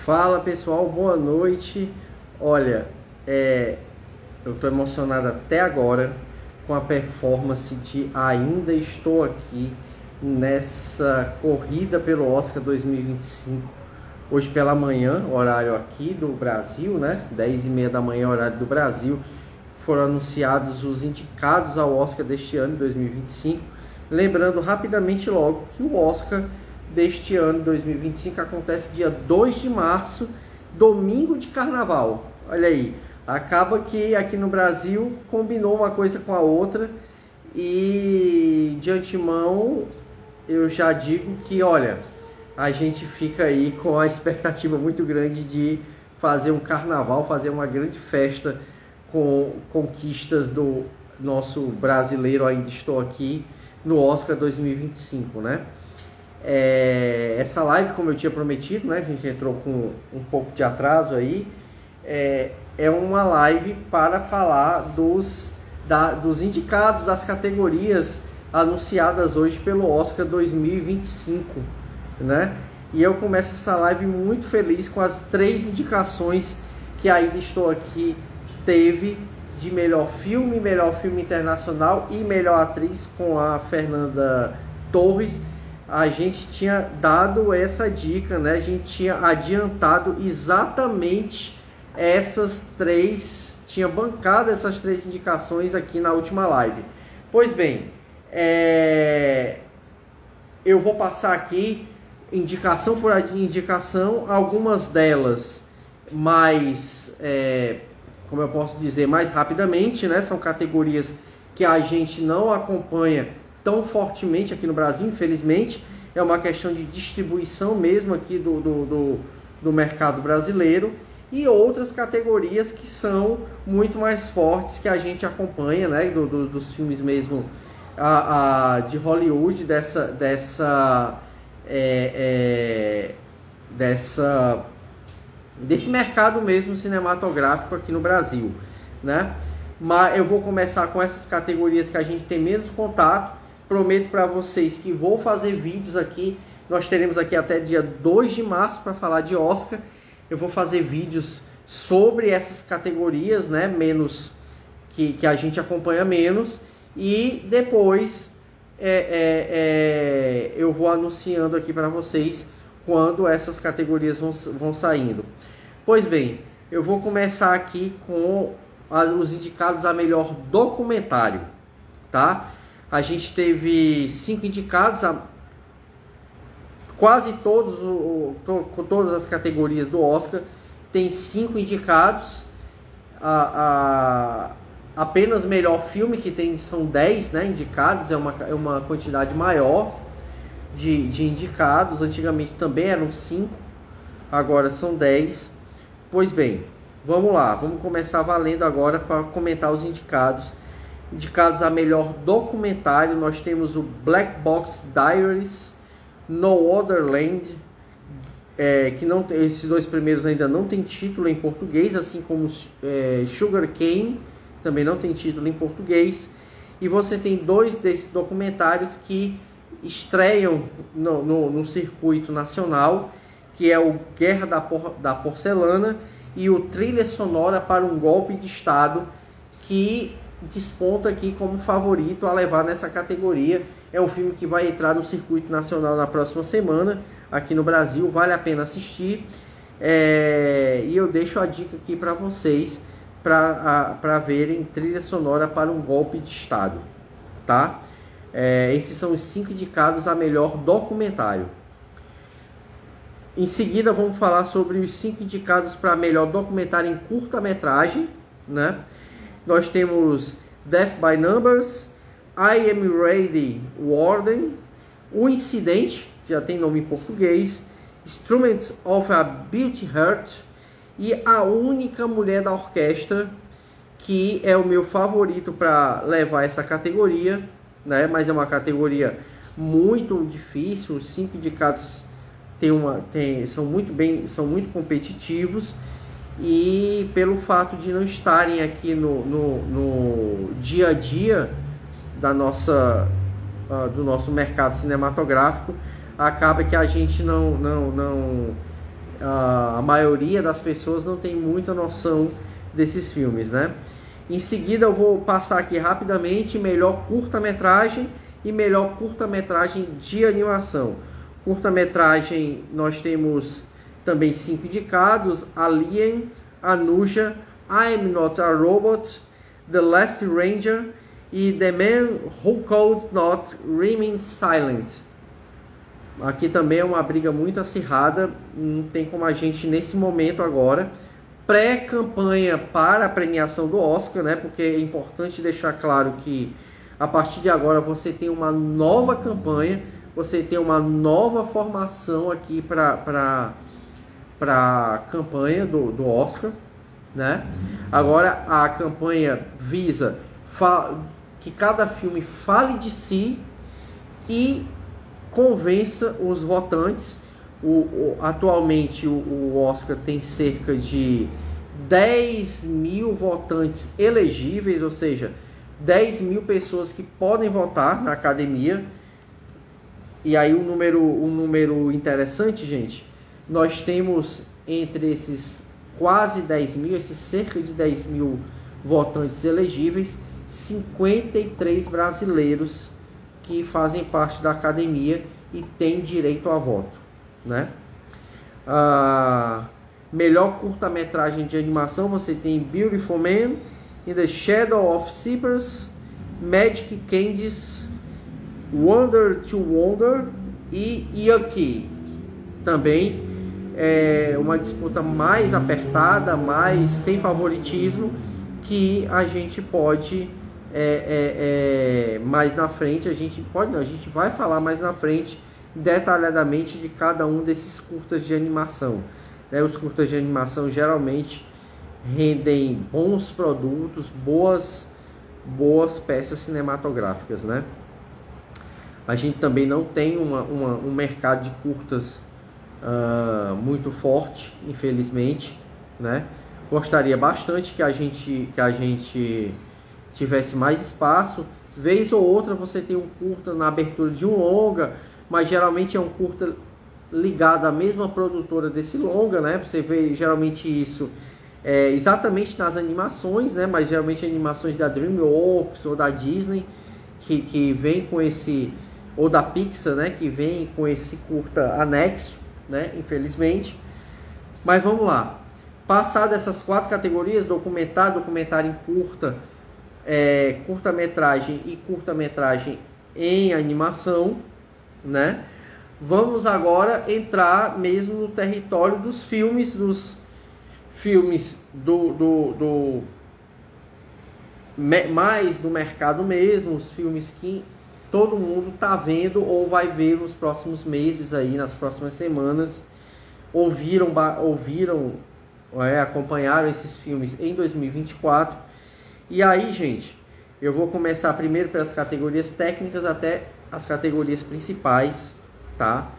Fala pessoal, boa noite. Olha, eu estou emocionado até agora com a performance de Ainda Estou Aqui nessa corrida pelo Oscar 2025. Hoje pela manhã, horário aqui do Brasil, né? 10h30 da manhã, horário do Brasil, foram anunciados os indicados ao Oscar deste ano, 2025. Lembrando rapidamente logo que o Oscar deste ano, 2025, acontece dia 2 de março, domingo de carnaval. Olha aí, acaba que aqui no Brasil combinou uma coisa com a outra e de antemão eu já digo que, olha, a gente fica aí com a expectativa muito grande de fazer um carnaval, fazer uma grande festa com conquistas do nosso brasileiro Ainda Estou Aqui no Oscar 2025, né? Essa live, como eu tinha prometido, né, a gente entrou com um pouco de atraso aí, é uma live para falar dos indicados, das categorias anunciadas hoje pelo Oscar 2025, né? E eu começo essa live muito feliz com as 3 indicações que Ainda Estou Aqui teve de melhor filme internacional e melhor atriz, com a Fernanda Torres. A gente tinha dado essa dica, né? A gente tinha adiantado exatamente essas 3, tinha bancado essas 3 indicações aqui na última live. Pois bem, eu vou passar aqui indicação por indicação, algumas delas mais, como eu posso dizer, mais rapidamente, né? São categorias que a gente não acompanha tão fortemente aqui no Brasil, infelizmente. É uma questão de distribuição mesmo aqui do mercado brasileiro, e outras categorias que são muito mais fortes, que a gente acompanha, né, dos filmes mesmo de Hollywood, desse mercado mesmo cinematográfico aqui no Brasil, né? Mas eu vou começar com essas categorias que a gente tem menos contato. Prometo para vocês que vou fazer vídeos aqui. Nós teremos aqui até dia 2 de março para falar de Oscar. Eu vou fazer vídeos sobre essas categorias, né, menos que a gente acompanha menos, e depois eu vou anunciando aqui para vocês quando essas categorias vão saindo. Pois bem, eu vou começar aqui com os indicados a melhor documentário, tá? A gente teve 5 indicados, quase todos, com todas as categorias do Oscar, tem 5 indicados. Apenas melhor filme, que são 10, né, indicados, é uma quantidade maior de indicados. Antigamente também eram 5, agora são 10. Pois bem, vamos lá, vamos começar valendo agora para comentar os indicados. Indicados a melhor documentário, nós temos o Black Box Diaries, No Other Land, que não, esses 2 primeiros ainda não tem título em português, assim como Sugar Cane, também não tem título em português. E você tem 2 desses documentários que estreiam no circuito nacional, que é o Guerra da Porcelana e o Trilha Sonora para um Golpe de Estado, que desponta aqui como favorito a levar nessa categoria. É um filme que vai entrar no circuito nacional na próxima semana aqui no Brasil, vale a pena assistir, e eu deixo a dica aqui para vocês para verem Trilha Sonora para um Golpe de Estado, tá? Esses são os 5 indicados a melhor documentário. Em seguida vamos falar sobre os 5 indicados para melhor documentário em curta-metragem, né? Nós temos Death by Numbers, I Am Ready Warden, O Incidente, que já tem nome em português, Instruments of a Beauty Heart e A Única Mulher da Orquestra, que é o meu favorito para levar essa categoria, né? Mas é uma categoria muito difícil. Os 5 indicados são muito competitivos, e pelo fato de não estarem aqui no dia a dia do nosso mercado cinematográfico, acaba que a gente não a maioria das pessoas não tem muita noção desses filmes, né? Em seguida eu vou passar aqui rapidamente melhor curta-metragem e melhor curta-metragem de animação. Curta-metragem nós temos também 5 indicados: Alien, Anuja, I Am Not a Robot, The Last Ranger e The Man Who Could Not Remain Silent. Aqui também é uma briga muito acirrada, não tem como a gente nesse momento agora, pré-campanha para a premiação do Oscar, né? Porque é importante deixar claro que a partir de agora você tem uma nova campanha, você tem uma nova formação aqui para a campanha do Oscar, né? Agora a campanha visa que cada filme fale de si e convença os votantes. Atualmente o Oscar tem cerca de 10 mil votantes elegíveis, ou seja, 10 mil pessoas que podem votar na academia. E aí um número interessante, gente, nós temos entre esses quase 10 mil, esses cerca de 10 mil votantes elegíveis, 53 brasileiros que fazem parte da academia e têm direito a voto, né? Melhor curta-metragem de animação você tem Beautiful Man, In the Shadow of Cypress, Magic Candies, Wonder to Wonder e Yuki. Também é uma disputa mais apertada, mais sem favoritismo, que a gente pode mais na frente, a gente vai falar mais na frente detalhadamente de cada um desses curtas de animação, né? Os curtas de animação geralmente rendem bons produtos, boas peças cinematográficas, né? A gente também não tem um mercado de curtas muito forte, infelizmente, né? Gostaria bastante que a gente tivesse mais espaço. Vez ou outra você tem um curta na abertura de um longa, mas geralmente é um curta ligado à mesma produtora desse longa, né? Você vê geralmente isso exatamente nas animações, né? Mas geralmente animações da DreamWorks ou da Disney que vem com esse, ou da Pixar, né? Que vem com esse curta anexo, né? Infelizmente. Mas vamos lá. Passado essas 4 categorias, documentário em curta, curta-metragem e curta-metragem em animação, né? Vamos agora entrar mesmo no território dos filmes, mais do mercado mesmo, os filmes que todo mundo está vendo ou vai ver nos próximos meses aí, nas próximas semanas, acompanharam esses filmes em 2024. E aí, gente, eu vou começar primeiro pelas categorias técnicas até as categorias principais, tá?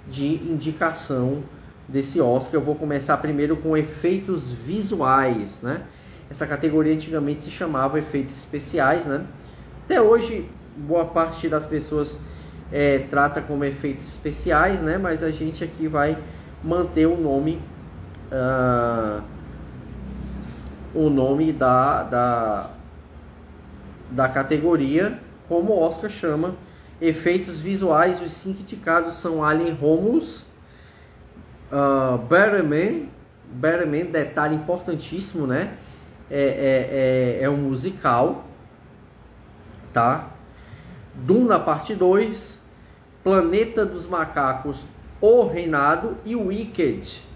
De indicação desse Oscar. Eu vou começar primeiro com efeitos visuais, né? Essa categoria antigamente se chamava efeitos especiais, né? Até hoje, boa parte das pessoas trata como efeitos especiais, né? Mas a gente aqui vai manter o nome da categoria, como o Oscar chama, efeitos visuais. Os 5 indicados são Alien Romulus, Better Man, detalhe importantíssimo, né? É um musical, tá? Duna Parte 2, Planeta dos Macacos, O Reinado e Wicked.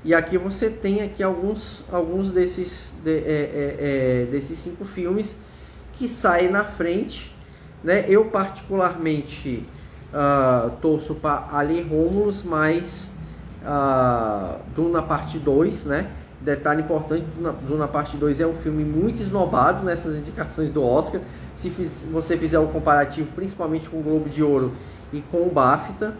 E aqui você tem aqui alguns desses 5 filmes que saem na frente, né? Eu particularmente torço para Alien Romulus, mas Duna Parte 2, né? Detalhe importante, Duna Parte 2 é um filme muito esnobado nessas indicações do Oscar. Se você fizer um comparativo, principalmente com o Globo de Ouro e com o BAFTA,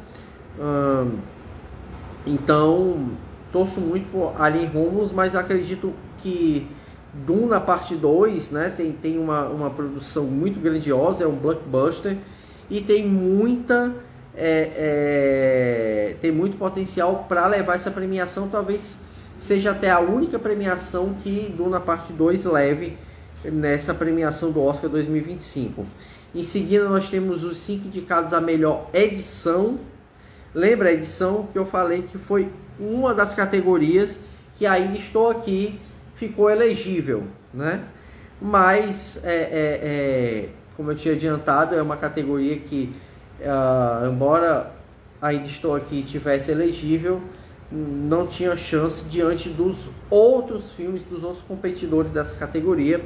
então torço muito por Alien Romulus, mas acredito que Duna Parte 2, né, tem uma produção muito grandiosa, é um blockbuster, e tem muita tem muito potencial para levar essa premiação. Talvez seja até a única premiação que Duna Parte 2 leve nessa premiação do Oscar 2025. Em seguida nós temos os 5 indicados a melhor edição. Lembra a edição que eu falei que foi uma das categorias que ainda estou aqui, ficou elegível, né? Mas, como eu tinha adiantado, é uma categoria que, embora ainda estou aqui tivesse elegível, não tinha chance diante dos outros filmes, dos outros competidores dessa categoria.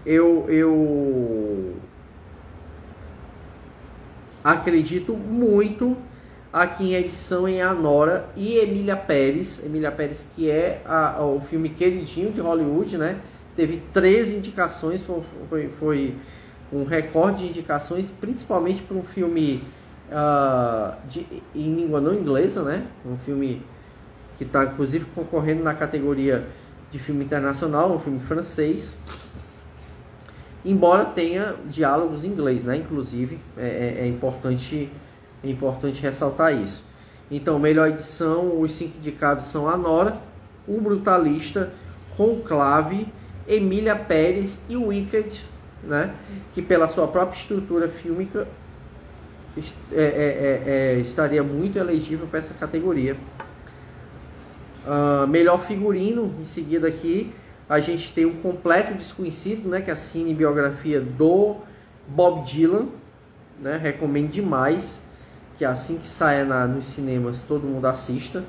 Eu acredito muito aqui em edição em Anora e Emília Pérez. Emília Pérez, que é o filme queridinho de Hollywood, né? Teve 13 indicações, foi um recorde de indicações, principalmente para um filme em língua não inglesa, né? Um filme que está inclusive concorrendo na categoria de filme internacional, um filme francês, embora tenha diálogos em inglês, né? Inclusive é importante ressaltar isso. Então, melhor edição, os 5 indicados são Anora, O Brutalista, Conclave, Emília Pérez e Wicked, né? Que pela sua própria estrutura fílmica estaria muito elegível para essa categoria. Melhor figurino, em seguida aqui a gente tem um Completo Desconhecido, né? Que é a cinebiografia do Bob Dylan, né? Recomendo demais que assim que saia nos cinemas todo mundo assista,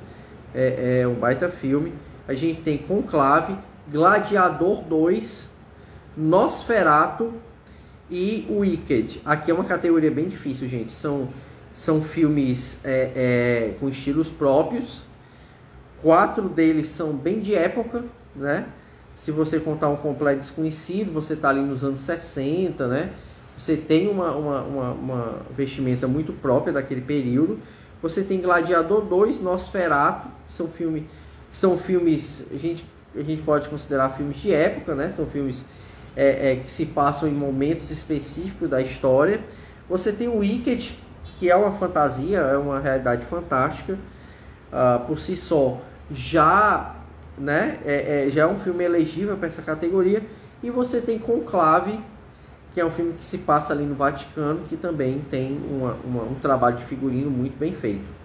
é um baita filme. A gente tem Conclave, Gladiador 2, Nosferatu e Wicked. Aqui é uma categoria bem difícil, gente. São filmes com estilos próprios. 4 deles são bem de época, né? Se você contar um Completo Desconhecido, você está ali nos anos 60, né? Você tem uma vestimenta muito própria daquele período. Você tem Gladiador 2, Nosferatu, que são filmes a gente pode considerar filmes de época, né? São filmes que se passam em momentos específicos da história. Você tem o Wicked, que é uma fantasia, é uma realidade fantástica por si só. Já, né? Já é um filme elegível para essa categoria. E você tem Conclave, que é um filme que se passa ali no Vaticano, que também tem um trabalho de figurino muito bem feito.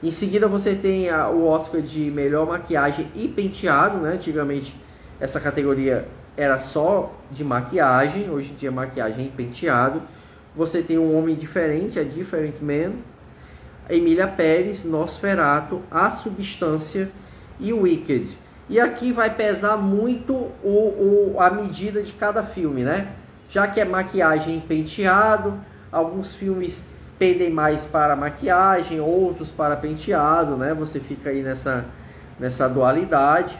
Em seguida você tem o Oscar de melhor maquiagem e penteado, né? Antigamente essa categoria era só de maquiagem, hoje em dia maquiagem e penteado. Você tem Um Homem Diferente, A Different Man, Emília Pérez, Nosferatu, A Substância e Wicked. E aqui vai pesar muito a medida de cada filme, né? Já que é maquiagem e penteado, alguns filmes pendem mais para maquiagem, outros para penteado, né? Você fica aí nessa dualidade,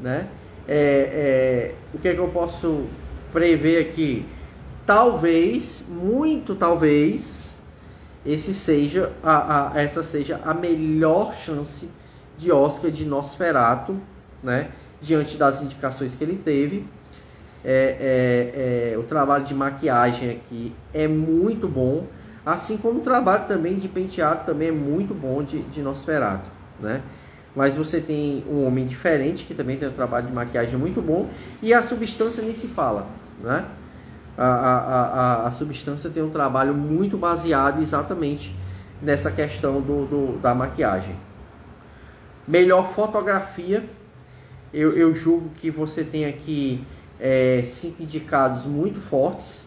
né? O que é que eu posso prever aqui? Talvez, muito talvez, essa seja a melhor chance de Oscar de Nosferatu, né? Diante das indicações que ele teve. O trabalho de maquiagem aqui é muito bom, assim como o trabalho também de penteado também é muito bom de Nosferatu, né? Mas você tem Um Homem Diferente, que também tem um trabalho de maquiagem muito bom, e A Substância nem se fala, né? A Substância tem um trabalho muito baseado exatamente nessa questão da maquiagem. Melhor fotografia, eu julgo que você tem aqui 5 indicados muito fortes,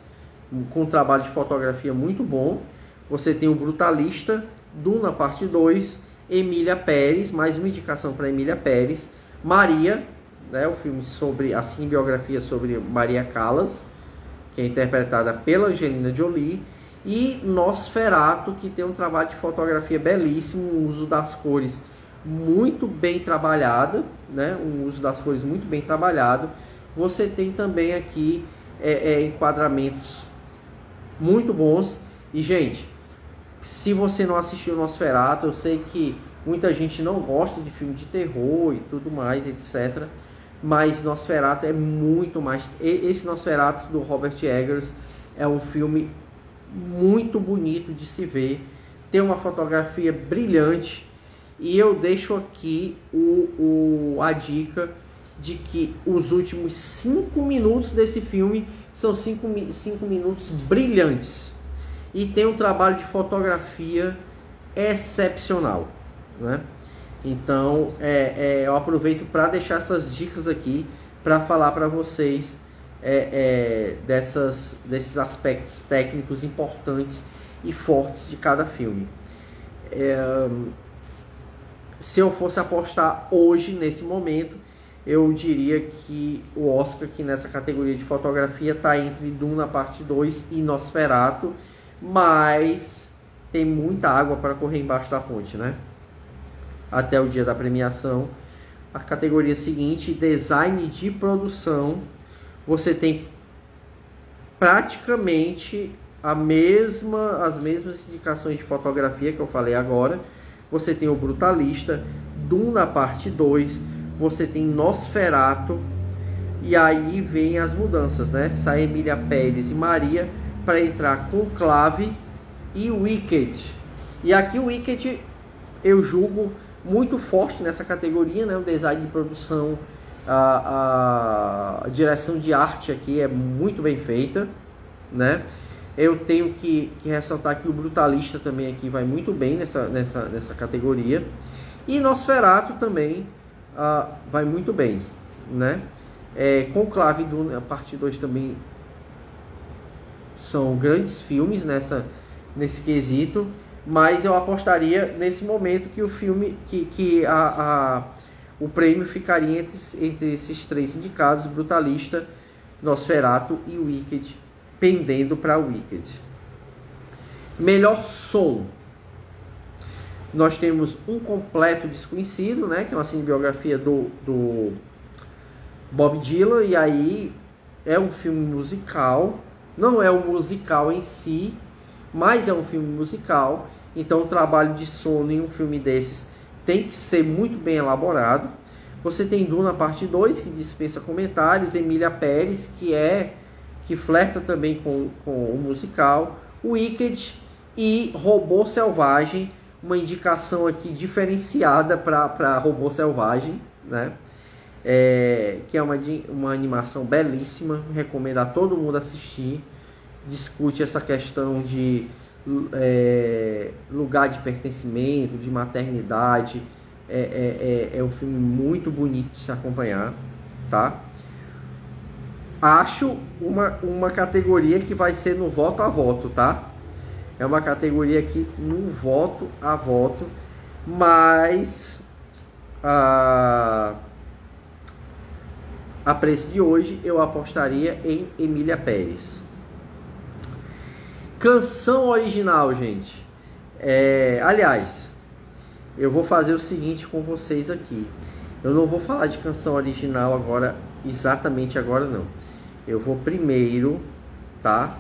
com um trabalho de fotografia muito bom. Você tem o Brutalista, Duna Parte 2, Emília Pérez, mais uma indicação para Emília Pérez, Maria, né, o filme sobre a cinebiografia sobre Maria Callas, que é interpretada pela Angelina Jolie, e Nosferatu, que tem um trabalho de fotografia belíssimo, um uso das cores muito bem trabalhado, né, Você tem também aqui enquadramentos muito bons. E, gente, se você não assistiu Nosferatu, eu sei que muita gente não gosta de filme de terror e tudo mais, etc. Mas Nosferatu é muito mais... Esse Nosferatu do Robert Eggers é um filme muito bonito de se ver. tem uma fotografia brilhante, e eu deixo aqui a dica de que os últimos 5 minutos desse filme são 5 minutos brilhantes, e tem um trabalho de fotografia excepcional, né? Então eu aproveito para deixar essas dicas aqui, para falar para vocês desses aspectos técnicos importantes e fortes de cada filme. Se eu fosse apostar hoje, nesse momento, eu diria que o Oscar aqui nessa categoria de fotografia está entre Duna Parte 2 e Nosferatu, mas tem muita água para correr embaixo da ponte, né? Até o dia da premiação. A categoria seguinte, design de produção, você tem praticamente as mesmas indicações de fotografia que eu falei agora. Você tem o Brutalista, Duna Parte 2, você tem Nosferatu, e aí vem as mudanças, né? Sai Emília Pérez e Maria para entrar Conclave e Wicked. E aqui o Wicked eu julgo muito forte nessa categoria, né? O design de produção, a direção de arte aqui é muito bem feita, né? Eu tenho que ressaltar que o Brutalista também aqui vai muito bem nessa categoria. E Nosferatu também vai muito bem, né? Conclave e Duna Parte 2 também são grandes filmes nesse quesito, mas eu apostaria nesse momento que o filme, o prêmio ficaria entre esses 3 indicados: Brutalista, Nosferatu e Wicked, pendendo para Wicked. Melhor som, nós temos Um Completo Desconhecido, né, que é uma cinebiografia do Bob Dylan, e aí é um filme musical, não é um musical em si, mas é um filme musical, então o trabalho de som em um filme desses tem que ser muito bem elaborado. Você tem Duna Parte 2, que dispensa comentários, Emília Pérez, que flerta também com o musical, Wicked e Robô Selvagem, uma indicação aqui diferenciada para Robô Selvagem, né? Que é uma animação belíssima, recomendo a todo mundo assistir. Discute essa questão de lugar de pertencimento, de maternidade. É um filme muito bonito de se acompanhar, tá? Acho uma categoria que vai ser no voto a voto, tá? É uma categoria aqui no voto a voto, mas a preço de hoje eu apostaria em Emília Pérez. Canção original, gente. Aliás, eu vou fazer o seguinte com vocês aqui. Eu não vou falar de canção original agora, exatamente agora não. Eu vou primeiro, tá,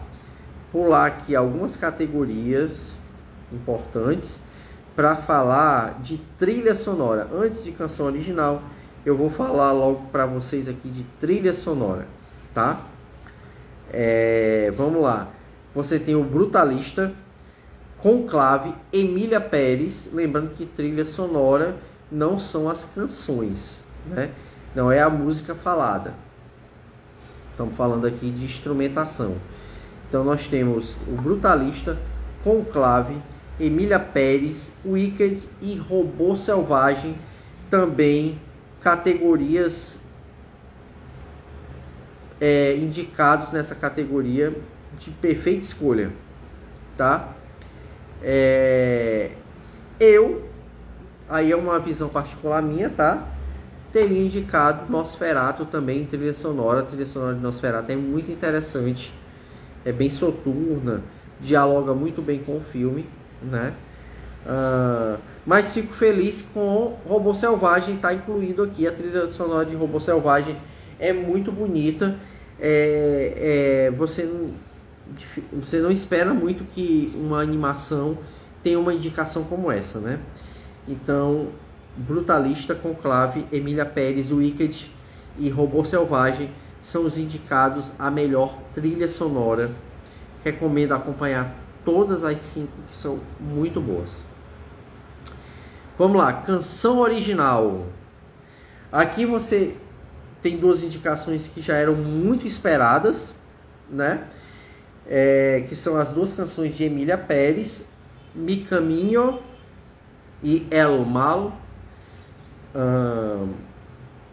pular aqui algumas categorias importantes para falar de trilha sonora. Antes de canção original, eu vou falar logo para vocês aqui de trilha sonora, tá? Vamos lá. Você tem o Brutalista, Conclave, Emília Pérez. Lembrando que trilha sonora não são as canções, né? Não é a música falada. Estamos falando aqui de instrumentação. Então nós temos o Brutalista, Conclave, Emília Pérez, Wicked e Robô Selvagem, também categorias indicados nessa categoria de perfeita escolha, tá? Aí é uma visão particular minha, tá? Teria indicado Nosferatu também em trilha sonora. A trilha sonora de Nosferatu é muito interessante, é bem soturna, dialoga muito bem com o filme, né? Mas fico feliz com Robô Selvagem estar incluído aqui. A trilha sonora de Robô Selvagem é muito bonita. Você não espera muito que uma animação tenha uma indicação como essa, né? Então, Brutalista, Conclave, Emília Pérez, Wicked e Robô Selvagem são os indicados a melhor trilha sonora. Recomendo acompanhar todas as 5 que são muito boas. Vamos lá, canção original. Aqui você tem 2 indicações que já eram muito esperadas, né? Que são as 2 canções de Emília Pérez, Mi Caminho e El Mal.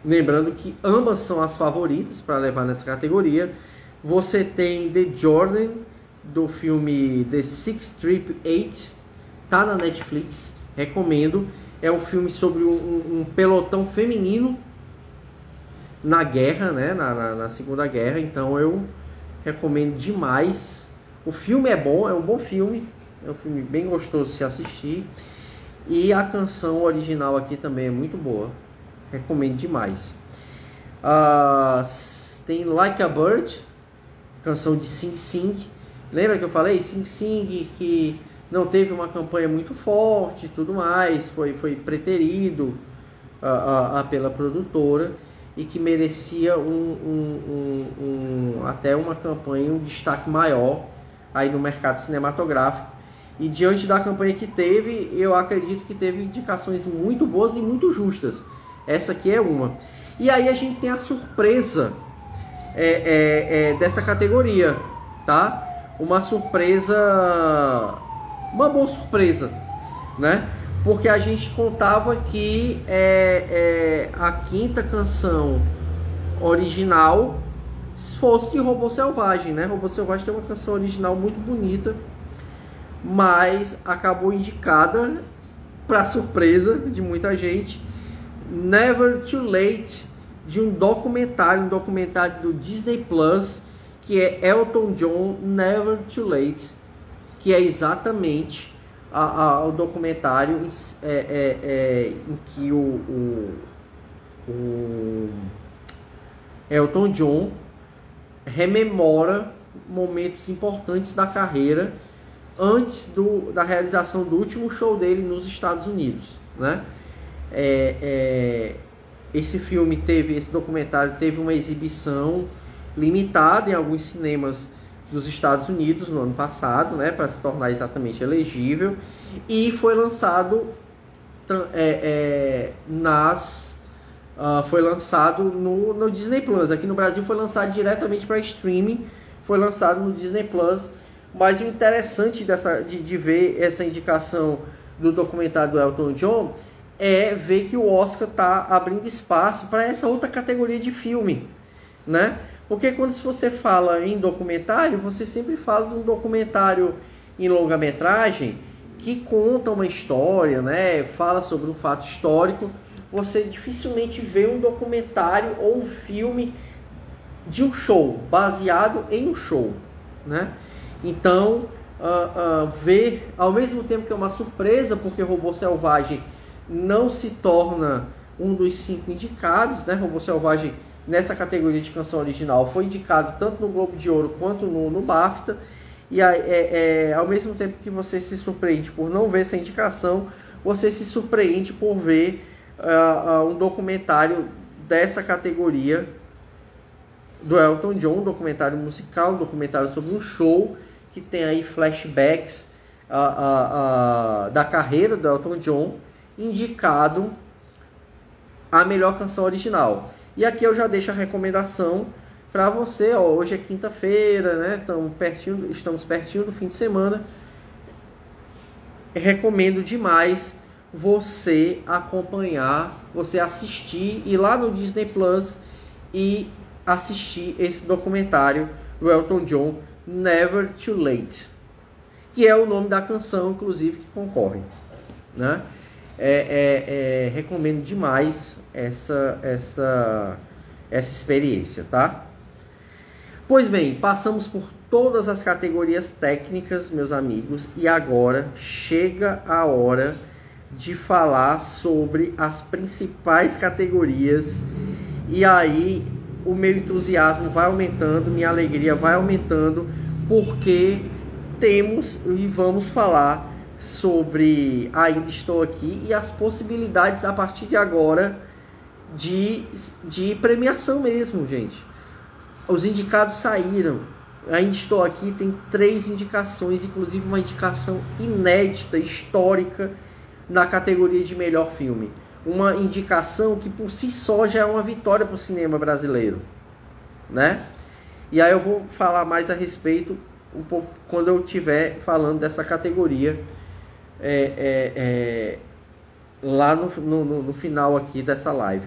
Lembrando que ambas são as favoritas para levar nessa categoria. Você tem The Jordan, do filme The Six Trip 8, tá na Netflix, recomendo. É um filme sobre um pelotão feminino na guerra, né? na Segunda Guerra, então eu recomendo demais. O filme é bom, é um bom filme, é um filme bem gostoso de se assistir. E a canção original aqui também é muito boa, recomendo demais. Tem Like a Bird, canção de Sing Sing. Lembra que eu falei? Sing Sing, que não teve uma campanha muito forte e tudo mais, foi preterido pela produtora e que merecia até uma campanha, um destaque maior aí no mercado cinematográfico. E diante da campanha que teve, eu acredito que teve indicações muito boas e muito justas. Essa aqui é uma. E aí a gente tem a surpresa dessa categoria, tá? Uma boa surpresa, né? Porque a gente contava que a 5ª canção original fosse de Robô Selvagem, né? Robô Selvagem tem uma canção original muito bonita, mas acabou indicada, para surpresa de muita gente, Never Too Late, de um documentário do Disney Plus, que é Elton John, Never Too Late, que é exatamente o documentário em que o Elton John rememora momentos importantes da carreira antes da realização do último show dele nos Estados Unidos, né? Esse documentário teve uma exibição limitada em alguns cinemas dos Estados Unidos no ano passado, né, para se tornar exatamente elegível, e foi lançado no Disney Plus. Aqui no Brasil foi lançado diretamente para streaming, foi lançado no Disney Plus. Mas o interessante de ver essa indicação do documentário do Elton John é ver que o Oscar está abrindo espaço para essa outra categoria de filme, né? Porque quando você fala em documentário, você sempre fala de um documentário em longa-metragem que conta uma história, né? Fala sobre um fato histórico. Você dificilmente vê um documentário ou um filme de um show, baseado em um show, né? Então, ver, ao mesmo tempo que é uma surpresa, porque Robô Selvagem não se torna um dos 5 indicados, né? Robô Selvagem, nessa categoria de canção original, foi indicado tanto no Globo de Ouro quanto no BAFTA. E ao mesmo tempo que você se surpreende por não ver essa indicação, você se surpreende por ver um documentário dessa categoria do Elton John, um documentário musical, um documentário sobre um show que tem aí flashbacks da carreira do Elton John, indicado a melhor canção original. E aqui eu já deixo a recomendação para você. Hoje é quinta-feira, né? Estamos pertinho do fim de semana. Recomendo demais você acompanhar, você assistir, ir lá no Disney Plus e assistir esse documentário do Elton John, Never Too Late, que é o nome da canção, inclusive, que concorre, né? Recomendo demais essa experiência, tá? Pois bem, passamos por todas as categorias técnicas, meus amigos, e agora chega a hora de falar sobre as principais categorias. E aí o meu entusiasmo vai aumentando, minha alegria vai aumentando, porque temos e vamos falar sobre Ainda Estou Aqui e as possibilidades a partir de agora de premiação mesmo, gente. Os indicados saíram, Ainda Estou Aqui tem 3 indicações, inclusive uma indicação inédita, histórica, na categoria de melhor filme. Uma indicação que por si só já é uma vitória para o cinema brasileiro, né? E aí eu vou falar mais a respeito um pouco quando eu estiver falando dessa categoria lá no final aqui dessa live.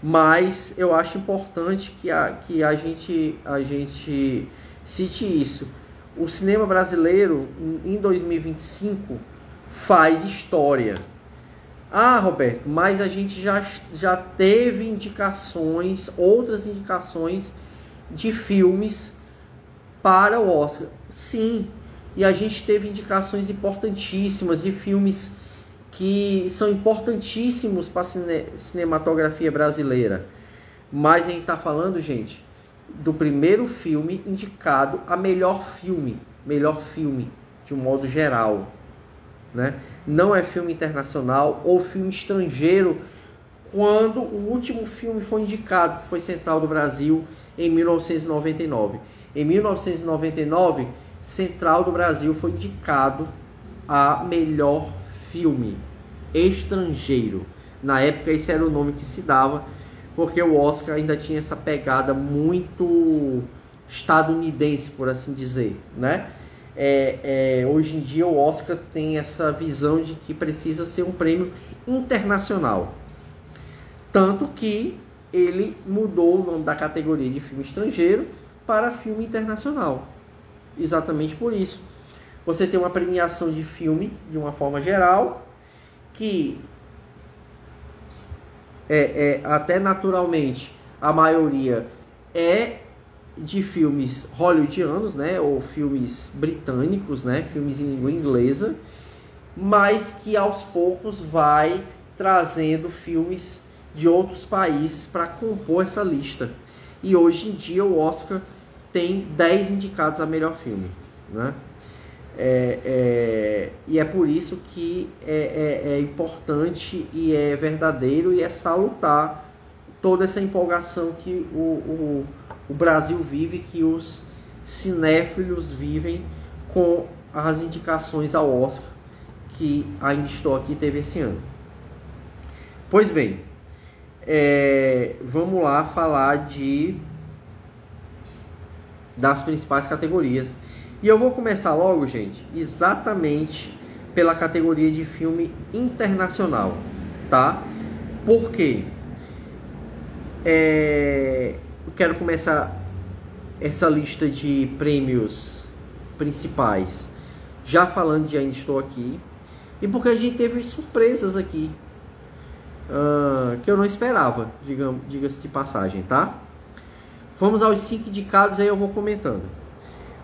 Mas eu acho importante que a gente cite isso. O cinema brasileiro em 2025 faz história. Ah, Roberto, mas a gente já teve indicações, outras indicações de filmes para o Oscar. Sim, e a gente teve indicações importantíssimas de filmes que são importantíssimos para a cinematografia brasileira. Mas a gente está falando, gente, do primeiro filme indicado a melhor filme de um modo geral, né? Não é filme internacional ou filme estrangeiro, quando o último filme foi indicado, que foi Central do Brasil, em 1999. Em 1999, Central do Brasil foi indicado a melhor filme estrangeiro. Na época esse era o nome que se dava, porque o Oscar ainda tinha essa pegada muito estadunidense, por assim dizer, né? Hoje em dia o Oscar tem essa visão de que precisa ser um prêmio internacional, tanto que ele mudou o nome da categoria de filme estrangeiro para filme internacional, exatamente por isso. Você tem uma premiação de filme de uma forma geral, que até naturalmente a maioria é de filmes hollywoodianos, né, ou filmes britânicos, né, filmes em língua inglesa, mas que aos poucos vai trazendo filmes de outros países para compor essa lista. E hoje em dia o Oscar tem 10 indicados a melhor filme, né? E é por isso que é importante e é verdadeiro e é salutar toda essa empolgação que o Brasil vive, que os cinéfilos vivem com as indicações ao Oscar que Ainda Estou Aqui teve esse ano. Pois bem, vamos lá falar das principais categorias. E eu vou começar logo, gente, exatamente pela categoria de filme internacional, tá? Por quê? Eu quero começar essa lista de prêmios principais já falando de Ainda Estou Aqui, e porque a gente teve surpresas aqui que eu não esperava, diga-se de passagem, tá? Vamos aos 5 indicados, aí eu vou comentando.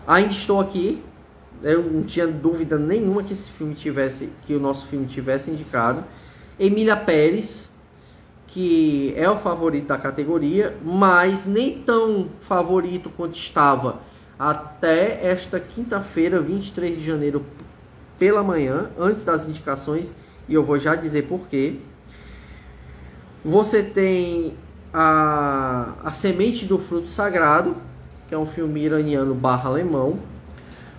Ainda Estou Aqui, eu não tinha dúvida nenhuma que que o nosso filme tivesse indicado. Emília Pérez, que é o favorito da categoria, mas nem tão favorito quanto estava até esta quinta-feira, 23 de janeiro, pela manhã, antes das indicações, e eu vou já dizer por quê. Você tem a Semente do Fruto Sagrado, que é um filme iraniano barra alemão.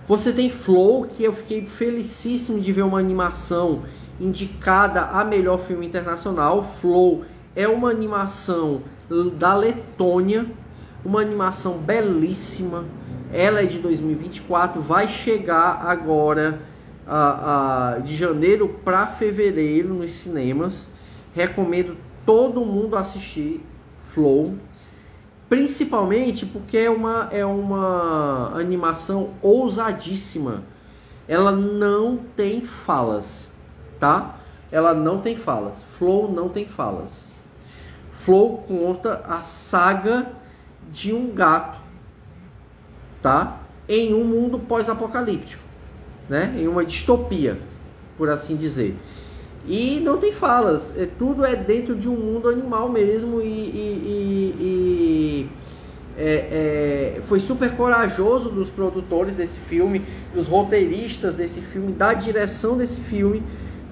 Você tem Flow, que eu fiquei felicíssimo de ver uma animação indicada a melhor filme internacional. Flow é uma animação da Letônia, uma animação belíssima. Ela é de 2024, vai chegar agora de janeiro para fevereiro nos cinemas. Recomendo todo mundo assistir Flow, principalmente porque é uma animação ousadíssima. Ela não tem falas, tá? Ela não tem falas. Flow não tem falas. Flow conta a saga de um gato, tá? Em um mundo pós-apocalíptico, né? Em uma distopia, por assim dizer. E não tem falas, tudo é dentro de um mundo animal mesmo, foi super corajoso dos produtores desse filme, dos roteiristas desse filme, da direção desse filme,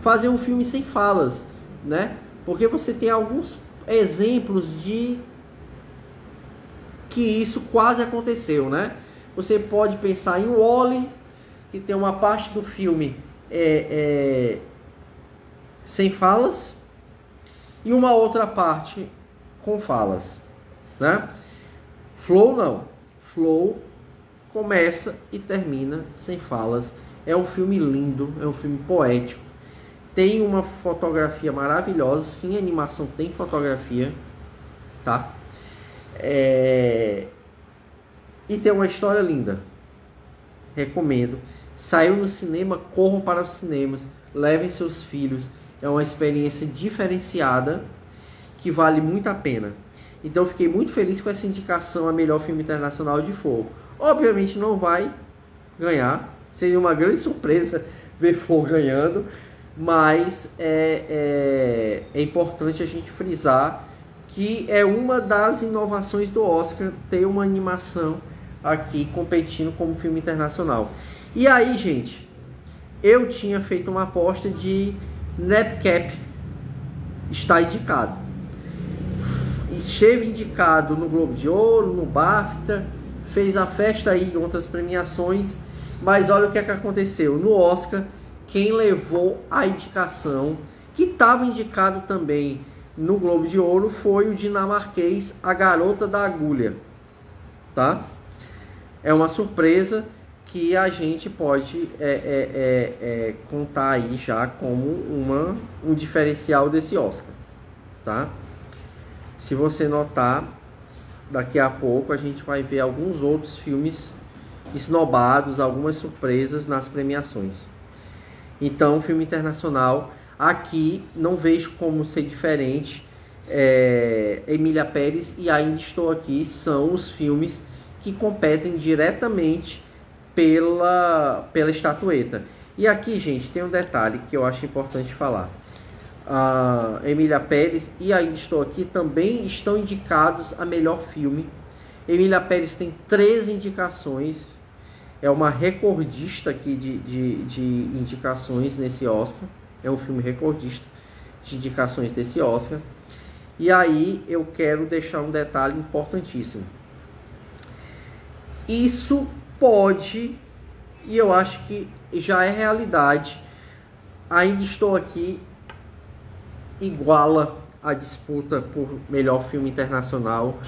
fazer um filme sem falas, né? Porque você tem alguns exemplos de que isso quase aconteceu, né? Você pode pensar em Wall-E, que tem uma parte do filme sem falas e uma outra parte com falas, né? Flow não. Flow começa e termina sem falas. É um filme lindo, é um filme poético. Tem uma fotografia maravilhosa. Sim, a animação tem fotografia, tá? E tem uma história linda. Recomendo. Saiu no cinema, corram para os cinemas, levem seus filhos. É uma experiência diferenciada que vale muito a pena. Então eu fiquei muito feliz com essa indicação a melhor filme internacional de Fogo. Obviamente não vai ganhar, seria uma grande surpresa ver Fogo ganhando, mas é importante a gente frisar que é uma das inovações do Oscar ter uma animação aqui competindo como filme internacional. E aí, gente, eu tinha feito uma aposta de Nightcap está indicado. Esteve indicado no Globo de Ouro, no BAFTA, fez a festa aí em outras premiações, mas olha o que é que aconteceu. No Oscar, quem levou a indicação, que estava indicado também no Globo de Ouro, foi o dinamarquês A Garota da Agulha, tá? É uma surpresa que a gente pode contar aí já como um diferencial desse Oscar, tá? Se você notar, daqui a pouco a gente vai ver alguns outros filmes esnobados, algumas surpresas nas premiações. Então, filme internacional, aqui não vejo como ser diferente. Emília Pérez e Ainda Estou Aqui são os filmes que competem diretamente pela estatueta. E aqui, gente, tem um detalhe que eu acho importante falar. A Emília Pérez e Ainda Estou Aqui também estão indicados a melhor filme. Emília Pérez tem 13 indicações, é uma recordista aqui de indicações nesse Oscar, é um filme recordista de indicações desse Oscar. E aí eu quero deixar um detalhe importantíssimo. Isso pode, e eu acho que já é realidade, Ainda Estou Aqui iguala a disputa por melhor filme internacional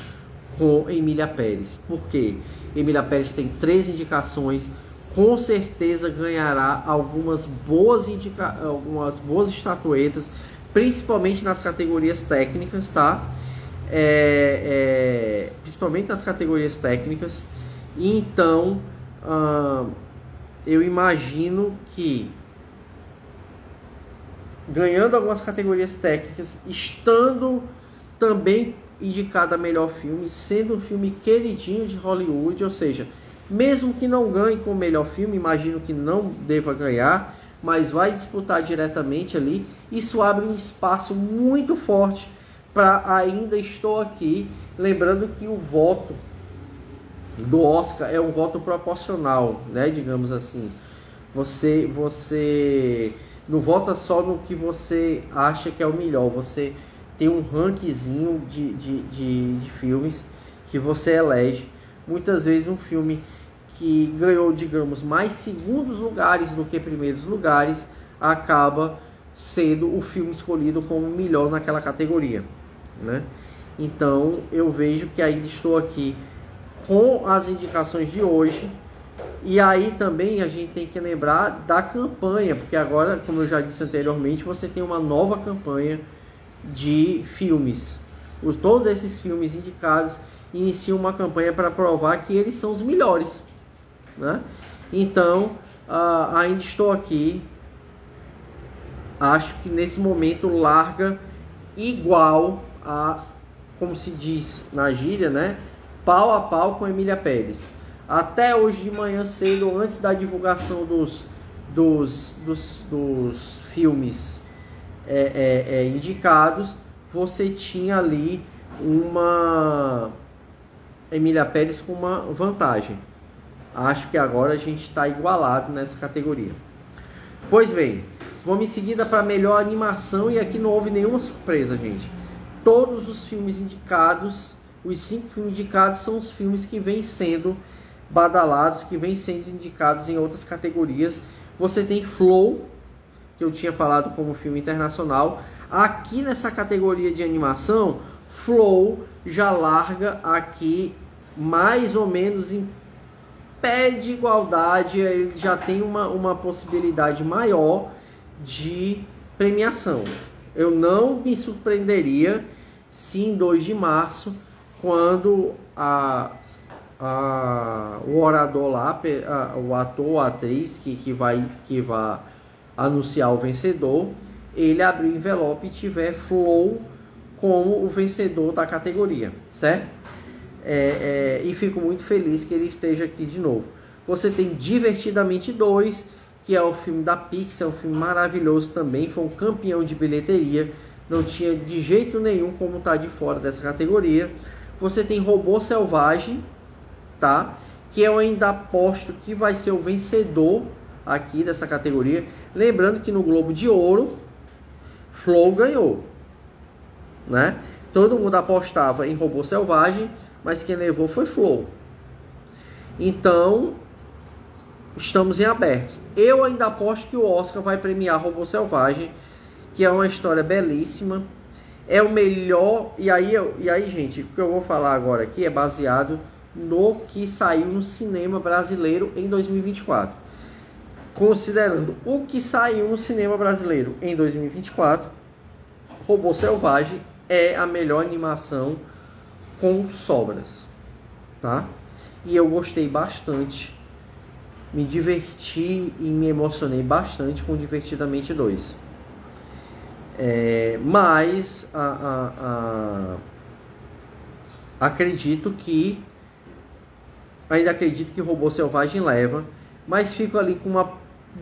com Emília Pérez. Por quê? Emília Pérez tem 3 indicações, com certeza ganhará algumas boas estatuetas, principalmente nas categorias técnicas, tá? Principalmente nas categorias técnicas. E então eu imagino que ganhando algumas categorias técnicas, estando também indicado a melhor filme, sendo um filme queridinho de Hollywood, ou seja, mesmo que não ganhe como melhor filme, imagino que não deva ganhar, mas vai disputar diretamente ali. Isso abre um espaço muito forte para Ainda Estou Aqui, lembrando que o voto do Oscar é um voto proporcional, né, digamos assim. Você não vota só no que você acha que é o melhor, você tem um rankzinho de filmes que você elege. Muitas vezes um filme que ganhou, digamos, mais segundos lugares do que primeiros lugares, acaba sendo o filme escolhido como melhor naquela categoria, né? Então eu vejo que Ainda Estou Aqui com as indicações de hoje. E aí também a gente tem que lembrar da campanha, porque agora, como eu já disse anteriormente, você tem uma nova campanha de filmes. Todos esses filmes indicados iniciam uma campanha para provar que eles são os melhores, né? Então, Ainda Estou Aqui, acho que nesse momento larga igual a, como se diz na gíria, né? Pau a pau com Emília Pérez. Até hoje de manhã cedo, antes da divulgação dos filmes indicados, você tinha ali uma Emília Pérez com uma vantagem. Acho que agora a gente está igualado nessa categoria. Pois bem, vamos em seguida para melhor animação, e aqui não houve nenhuma surpresa, gente. Todos os filmes indicados, os 5 filmes indicados, são os filmes que vêm sendo badalados que vêm sendo indicados em outras categorias. Você tem Flow, que eu tinha falado como filme internacional. Aqui nessa categoria de animação, Flow já larga aqui mais ou menos em pé de igualdade, ele já tem uma possibilidade maior de premiação. Eu não me surpreenderia se em 2 de março, quando o orador lá, o ator ou atriz que vai anunciar o vencedor, ele abrir o envelope e tiver Flow como o vencedor da categoria, certo? E fico muito feliz que ele esteja aqui de novo. Você tem Divertidamente 2, que é o filme da Pixar, é um filme maravilhoso também, foi um campeão de bilheteria, não tinha de jeito nenhum como estar de fora dessa categoria. Você tem Robô Selvagem, tá? Que eu ainda aposto que vai ser o vencedor aqui dessa categoria. Lembrando que no Globo de Ouro, Flow ganhou, né? Todo mundo apostava em Robô Selvagem, mas quem levou foi Flow. Então, estamos em abertos. Eu ainda aposto que o Oscar vai premiar Robô Selvagem, que é uma história belíssima. É o melhor. E aí, gente, o que eu vou falar agora aqui é baseado no que saiu no cinema brasileiro em 2024. Considerando o que saiu no cinema brasileiro em 2024, Robô Selvagem é a melhor animação com sobras, tá? E eu gostei bastante, me diverti e me emocionei bastante com Divertidamente 2. Mas ainda acredito que Robô Selvagem leva, mas fico ali com um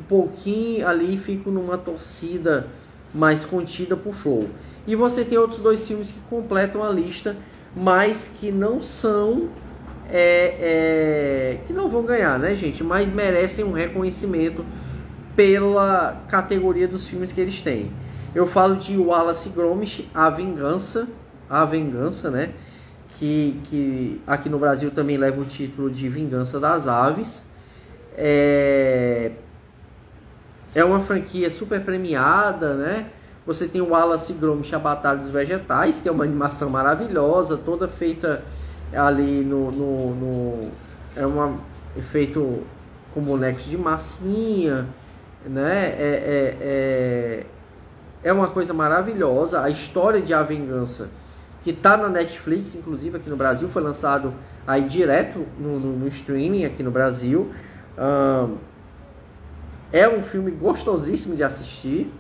pouquinho ali, fico numa torcida mais contida por Flow. E você tem outros 2 filmes que completam a lista, mas que não são que não vão ganhar, né, gente? Mas merecem um reconhecimento pela categoria dos filmes que eles têm. Eu falo de Wallace e Gromit, A Vingança, né? Que aqui no Brasil também leva o título de Vingança das Aves. É uma franquia super premiada, né? Você tem o Wallace e Gromit, A Batalha dos Vegetais, que é uma animação maravilhosa, toda feita ali feito com bonecos de massinha, né? É uma coisa maravilhosa. A história de A Vingança, que está na Netflix, inclusive aqui no Brasil, foi lançado aí direto no streaming aqui no Brasil. É um filme gostosíssimo de assistir.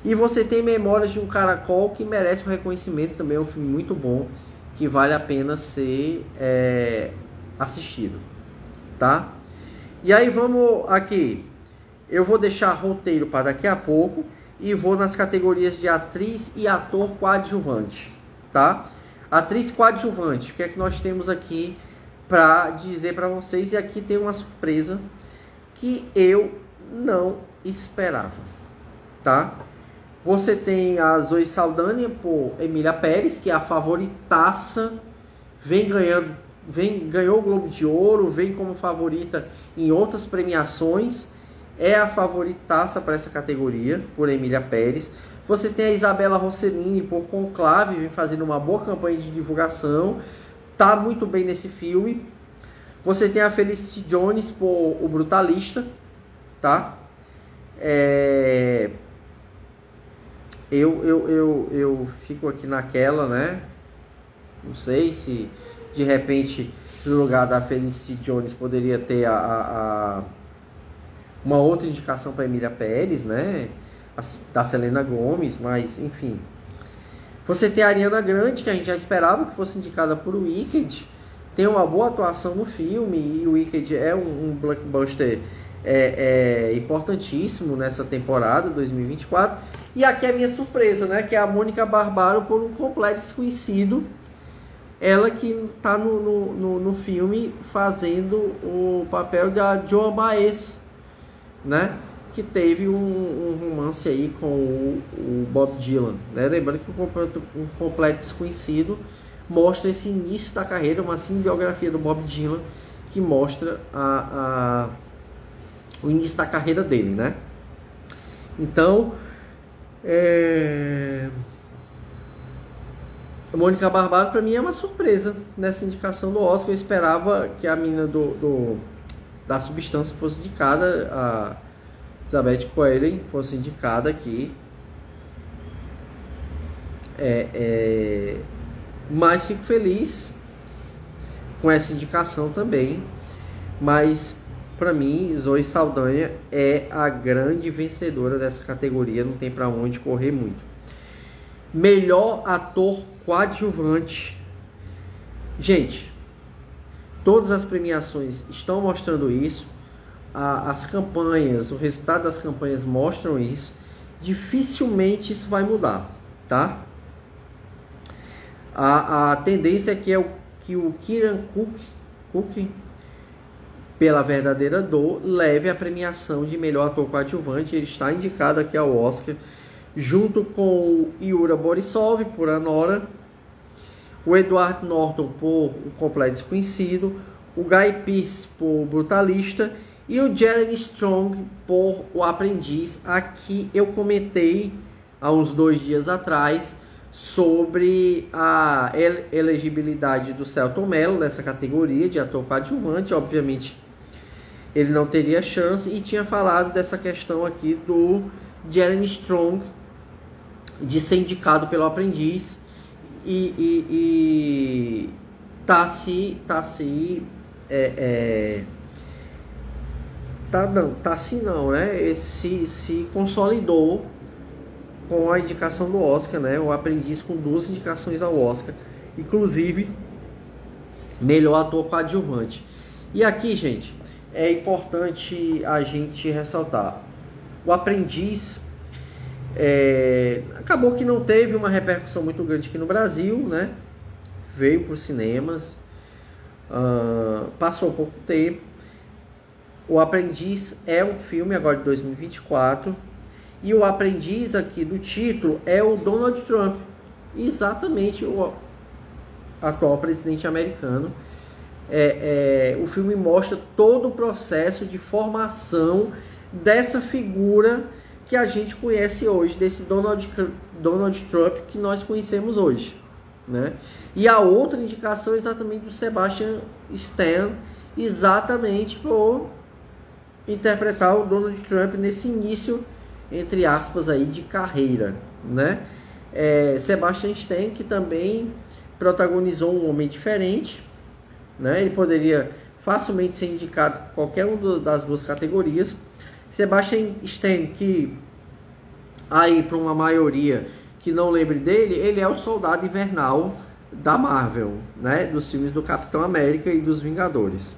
E você tem Memórias de um Caracol, que merece um reconhecimento também. É um filme muito bom, que vale a pena ser assistido, tá? E aí vamos aqui. Eu vou deixar roteiro para daqui a pouco e vou nas categorias de atriz e ator coadjuvante, tá? Atriz coadjuvante, o que é que nós temos aqui para dizer para vocês? E aqui tem uma surpresa que eu não esperava, tá? Você tem a Zoe Saldanha por Emília Pérez, que é a favoritaça, ganhou o Globo de Ouro, vem como favorita em outras premiações, é a favoritaça para essa categoria, por Emília Pérez. Você tem a Isabela Rossellini por Conclave, vem fazendo uma boa campanha de divulgação, tá muito bem nesse filme. Você tem a Felicity Jones por O Brutalista, tá? Eu fico aqui naquela, né? Não sei se de repente no lugar da Felicity Jones poderia ter uma outra indicação para Emília Pérez, né? Da Selena Gomez, mas enfim. Você tem a Ariana Grande, que a gente já esperava que fosse indicada por Wicked, tem uma boa atuação no filme, e o Wicked é um blockbuster importantíssimo nessa temporada 2024. E aqui é a minha surpresa, né? Que é a Mônica Barbaro por Um Completo Desconhecido. Ela que está no filme fazendo o papel da Joan Baez, né? Que teve um romance aí com o Bob Dylan, né? Lembrando que Um Completo Desconhecido mostra esse início da carreira, uma cinebiografia do Bob Dylan, que mostra o início da carreira dele, né? Então, Mônica Barbaro para mim é uma surpresa nessa indicação do Oscar. Eu esperava que a menina da Substância fosse indicada, a Elizabeth Coelen fosse indicada aqui. Mas fico feliz com essa indicação também. Mas para mim, Zoe Saldanha é a grande vencedora dessa categoria, não tem para onde correr muito. Melhor ator coadjuvante. Gente, todas as premiações estão mostrando isso. As campanhas, o resultado das campanhas mostram isso. Dificilmente isso vai mudar, tá? A tendência é que o Kieran Cook, pela Verdadeira Dor, leve a premiação de melhor ator coadjuvante. Ele está indicado aqui ao Oscar, junto com o Yura Borisov por Anora, o Edward Norton por O Completo Desconhecido, o Guy Pearce por Brutalista e o Jeremy Strong por O Aprendiz. Aqui eu comentei há uns 2 dias atrás sobre a elegibilidade do Selton Mello nessa categoria de ator coadjuvante. Obviamente ele não teria chance, e tinha falado dessa questão aqui do Jeremy Strong de ser indicado pelo Aprendiz e se consolidou com a indicação do Oscar, né? O Aprendiz com 2 indicações ao Oscar, inclusive melhor ator coadjuvante. E aqui, gente, é importante a gente ressaltar: O Aprendiz acabou que não teve uma repercussão muito grande aqui no Brasil, né? Veio para os cinemas, passou pouco tempo. O Aprendiz é um filme agora de 2024, e o Aprendiz aqui do título é o Donald Trump, exatamente o atual presidente americano. O filme mostra todo o processo de formação dessa figura que a gente conhece hoje, desse Donald Trump que nós conhecemos hoje, né? E a outra indicação é exatamente do Sebastian Stan, exatamente por interpretar o Donald Trump nesse início, entre aspas, aí, de carreira, né? Sebastian Stan, que também protagonizou Um Homem Diferente, né? Ele poderia facilmente ser indicado em qualquer uma das 2 categorias. Sebastian Stan, que aí para uma maioria que não lembre dele, ele é o Soldado Invernal da Marvel, né? Dos filmes do Capitão América e dos Vingadores.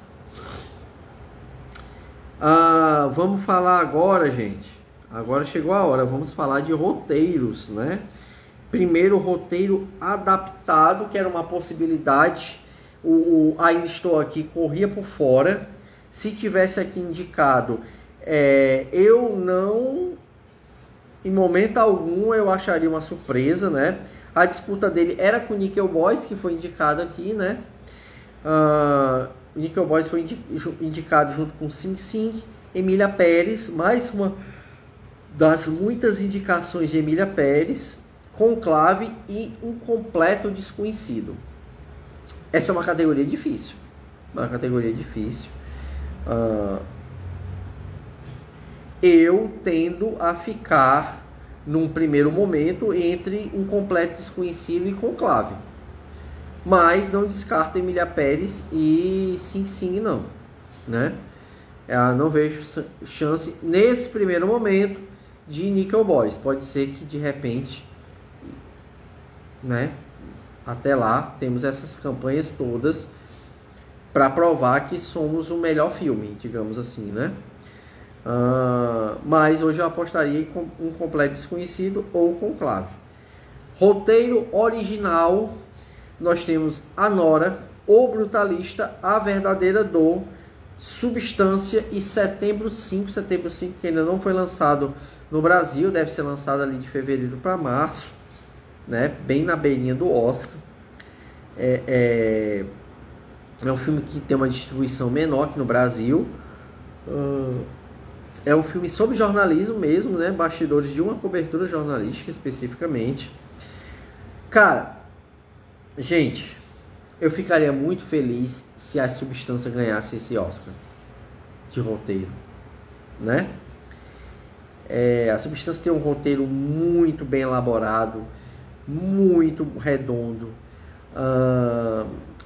Vamos falar agora, gente. Agora chegou a hora. Vamos falar de roteiros, né? Primeiro, roteiro adaptado, que era uma possibilidade. Ainda Estou Aqui corria por fora. Se tivesse aqui indicado, eu não, em momento algum, eu acharia uma surpresa, né? A disputa dele era com o Nickel Boys, que foi indicado aqui, né? O Nickel Boys foi indicado junto com Sing Sing, Emília Pérez, mais uma das muitas indicações de Emília Pérez, Conclave e Um Completo Desconhecido. Essa é uma categoria difícil. Eu tendo a ficar, num primeiro momento, entre Um Completo Desconhecido e Conclave. Mas não descarto Emília Pérez e Sing Sing, não, né? Não vejo chance nesse primeiro momento de Nickel Boys. Pode ser que de repente, né, até lá temos essas campanhas todas para provar que somos o melhor filme, digamos assim, né? Mas hoje eu apostaria com Um Completo Desconhecido ou Conclave. Roteiro original, nós temos Anora, O Brutalista, A Verdadeira Dor, Substância e Setembro 5, que ainda não foi lançado no Brasil, deve ser lançado ali de fevereiro para março, né? Bem na beirinha do Oscar. É um filme que tem uma distribuição menor aqui no Brasil. É um filme sobre jornalismo mesmo, né? Bastidores de uma cobertura jornalística especificamente. Cara, gente, eu ficaria muito feliz se a Substância ganhasse esse Oscar de roteiro, né? A Substância tem um roteiro muito bem elaborado, muito redondo.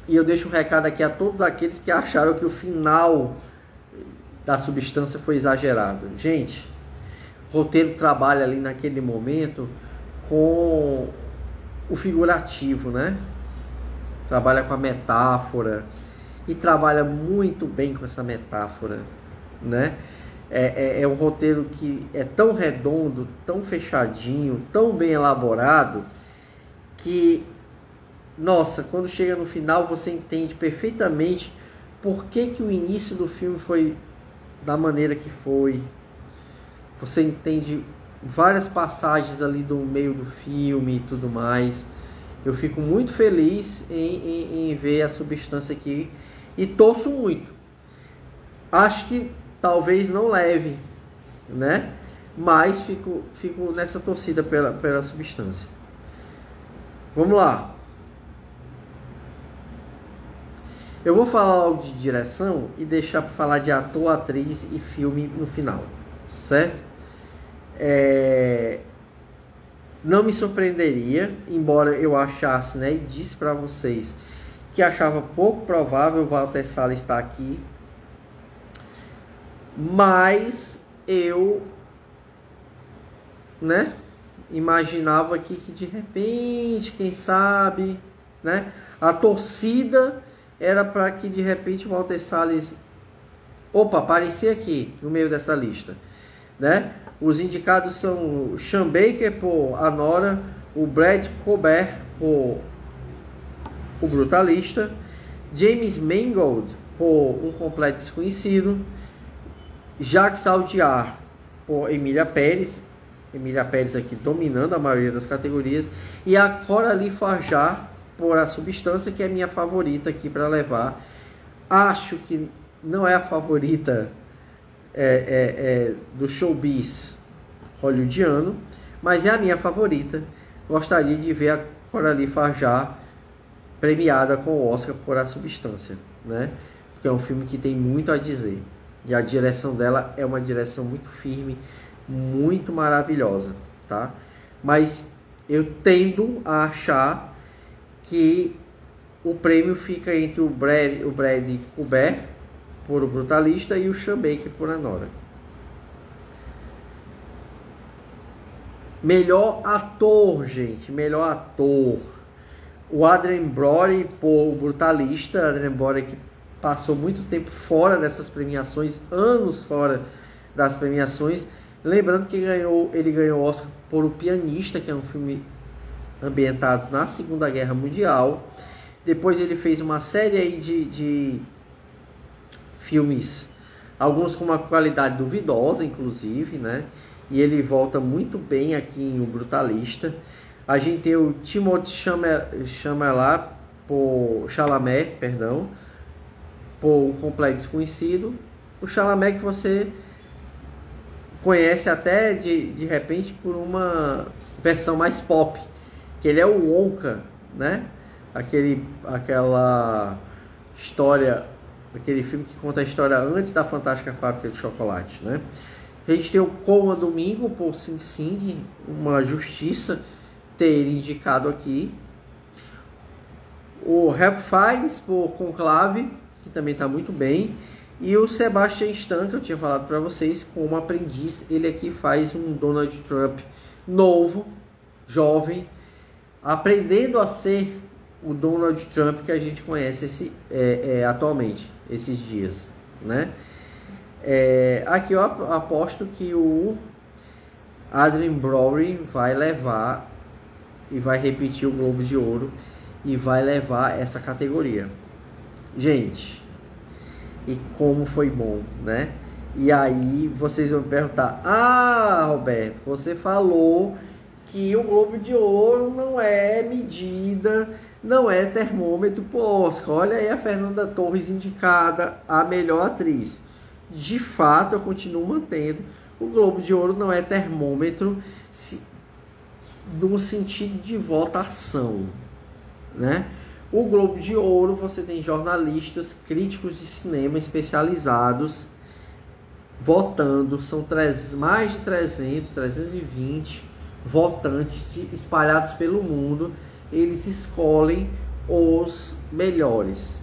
E eu deixo um recado aqui a todos aqueles que acharam que o final da Substância foi exagerado. Gente, o roteiro trabalha ali naquele momento com o figurativo, né? Trabalha com a metáfora e trabalha muito bem com essa metáfora, né? É um roteiro que é tão redondo, tão fechadinho, tão bem elaborado, que, nossa, quando chega no final você entende perfeitamente por que o início do filme foi da maneira que foi. Você entende várias passagens ali do meio do filme e tudo mais. Eu fico muito feliz em ver a Substância aqui e torço muito. Acho que talvez não leve, né? Mas fico nessa torcida pela Substância. Vamos lá. Eu vou falar logo de direção e deixar para falar de ator, atriz e filme no final, certo? Não me surpreenderia, embora eu achasse, né, e disse para vocês que achava pouco provável o Walter Salles estar aqui, mas eu, né, imaginava aqui que de repente, quem sabe, né, a torcida era para que de repente o Walter Salles, aparecia aqui no meio dessa lista, né? Os indicados são o Sean Baker por Anora, o Brad Colbert por O Brutalista, James Mangold por Um Completo Desconhecido, Jacques Audiard por Emília Pérez aqui dominando a maioria das categorias, e a Coralie Farjar por A Substância, que é minha favorita aqui para levar. Acho que não é a favorita do showbiz hollywoodiano, mas é a minha favorita. Gostaria de ver a Coralie Farjar premiada com o Oscar por A Substância, né? Porque é um filme que tem muito a dizer. E a direção dela é uma direção muito firme, muito maravilhosa, tá? Mas eu tendo a achar que o prêmio fica entre o Brad Colbert por O Brutalista e o Sean Baker por Anora. Melhor ator, gente. Melhor ator. O Adrien Brody por O Brutalista. Adrien Brody que passou muito tempo fora dessas premiações, anos fora das premiações. Lembrando que ele ganhou o Oscar por O Pianista, que é um filme ambientado na Segunda Guerra Mundial. Depois ele fez uma série aí de filmes, alguns com uma qualidade duvidosa, inclusive, né? E ele volta muito bem aqui em O Brutalista. A gente tem o Timothée Chalamet, por Um Completo Desconhecido. O Chalamet que você conhece até de repente por uma versão mais pop, que ele é o Wonka, né? Aquela história, aquele filme que conta a história antes da Fantástica Fábrica de Chocolate, né? A gente tem o Coma Domingo por Sing Sing, uma justiça ter ele indicado aqui. O Ralph Fiennes por Conclave, que também está muito bem. E o Sebastian Stan, que eu tinha falado para vocês, como aprendiz. Ele aqui faz um Donald Trump novo, jovem, aprendendo a ser o Donald Trump que a gente conhece atualmente, esses dias, né? Aqui eu aposto que o Adrien Brody vai levar e vai repetir o Globo de Ouro e vai levar essa categoria. Gente, e como foi bom, né? E aí vocês vão me perguntar: Roberto, você falou que o Globo de Ouro não é medida, não é termômetro pro Oscar. Olha aí a Fernanda Torres indicada a melhor atriz. De fato, eu continuo mantendo, o Globo de Ouro não é termômetro no sentido de votação, né? O Globo de Ouro, você tem jornalistas, críticos de cinema especializados votando, são mais de 320 votantes espalhados pelo mundo. Eles escolhem os melhores,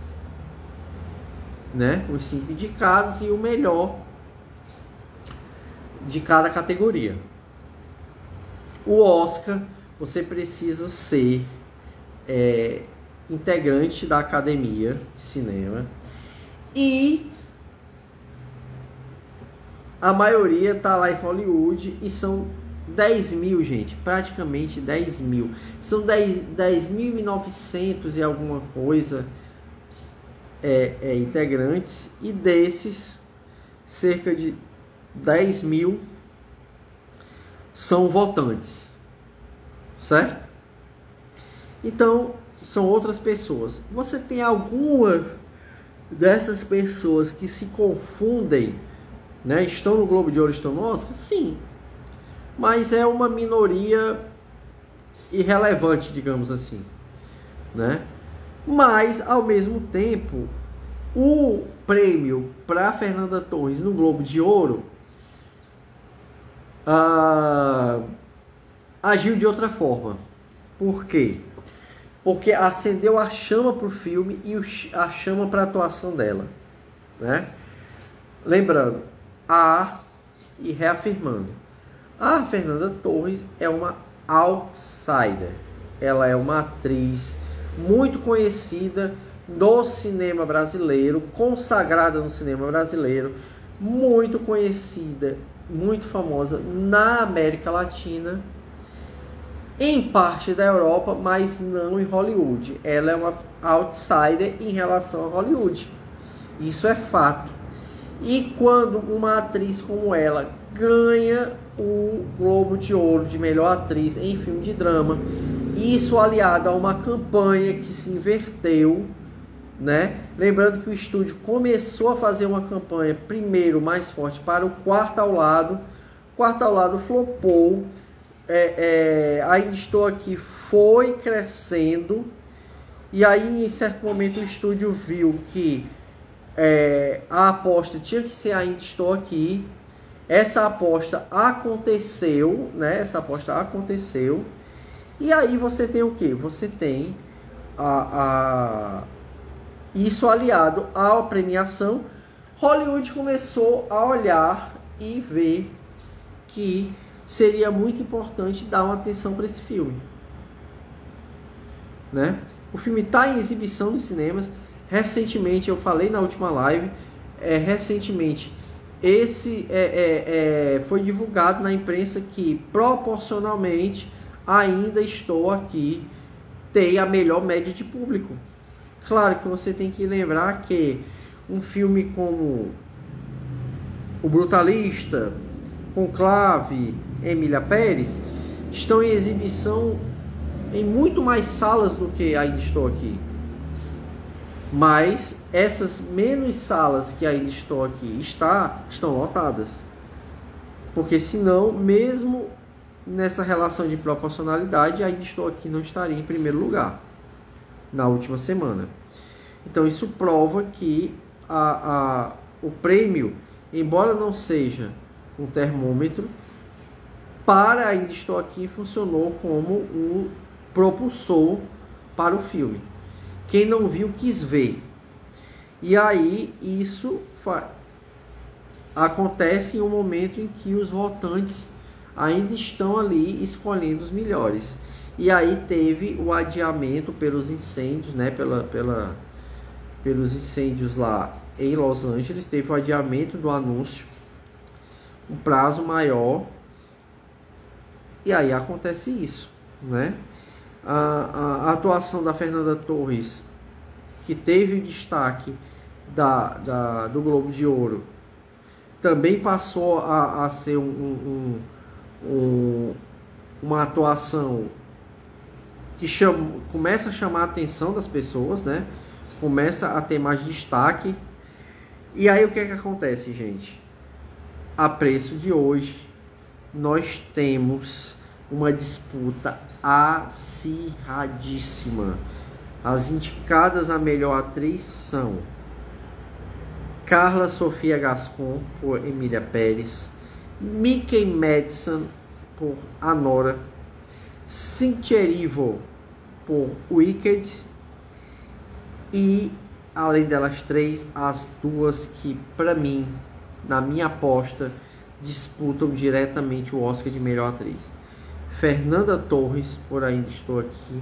né? Os 5 indicados e o melhor de cada categoria. O Oscar, você precisa ser integrante da Academia de Cinema e a maioria tá lá em Hollywood e são 10 mil, gente, praticamente 10 mil. São 10.900 e alguma coisa integrantes, e desses, cerca de 10 mil são votantes, certo? Então, são outras pessoas. Você tem algumas dessas pessoas que se confundem, né? Estão no Globo de Ouro, estão no Oscar? Sim. Mas é uma minoria irrelevante, digamos assim, né? Mas, ao mesmo tempo, o prêmio para Fernanda Torres no Globo de Ouro agiu de outra forma. Por quê? Porque acendeu a chama para o filme e a chama para a atuação dela, né? Lembrando, e reafirmando, a Fernanda Torres é uma outsider. Ela é uma atriz muito conhecida no cinema brasileiro, consagrada no cinema brasileiro, muito conhecida, muito famosa na América Latina, em parte da Europa, mas não em Hollywood. Ela é uma outsider em relação a Hollywood. Isso é fato. E quando uma atriz como ela ganha o Globo de Ouro de melhor atriz em filme de drama, isso aliado a uma campanha que se inverteu, né? Lembrando que o estúdio começou a fazer uma campanha primeiro mais forte para o Quarto ao Lado. Quarto ao Lado flopou. Ainda Estou Aqui foi crescendo, e aí em certo momento o estúdio viu que a aposta tinha que ser Ainda Estou Aqui. Essa aposta aconteceu, né? Essa aposta aconteceu. E aí você tem o que? Você tem isso aliado à premiação. Hollywood começou a olhar e ver que seria muito importante dar uma atenção para esse filme, né? O filme está em exibição nos cinemas. Recentemente, eu falei na última live, recentemente foi divulgado na imprensa que proporcionalmente Ainda Estou Aqui tem a melhor média de público. Claro que você tem que lembrar que um filme como O Brutalista, Conclave, Emília Pérez estão em exibição em muito mais salas do que Ainda Estou Aqui. Mas essas menos salas que Ainda Estou Aqui estão lotadas. Porque senão, mesmo nessa relação de proporcionalidade, Ainda Estou Aqui não estaria em primeiro lugar na última semana. Então isso prova que o prêmio, embora não seja um termômetro, para Ainda Estou Aqui funcionou como um propulsor para o filme. Quem não viu quis ver. E aí isso acontece em um momento em que os votantes ainda estão ali escolhendo os melhores. E aí teve o adiamento pelos incêndios, né? Pelos incêndios lá em Los Angeles, teve o adiamento do anúncio, um prazo maior. E aí acontece isso, né? A atuação da Fernanda Torres, que teve o destaque do Globo de Ouro, também passou a ser uma atuação que começa a chamar a atenção das pessoas, né? Começa a ter mais destaque. E aí o que é que acontece, gente? A preço de hoje, nós temos uma disputa acirradíssima. As indicadas a melhor atriz são Carla Sofia Gascon, por Emília Pérez, Mickey Madison, por Anora, Cynthia Erivo, por Wicked, e além delas três, as duas que, para mim, na minha aposta, disputam diretamente o Oscar de melhor atriz: Fernanda Torres, por Ainda Estou Aqui,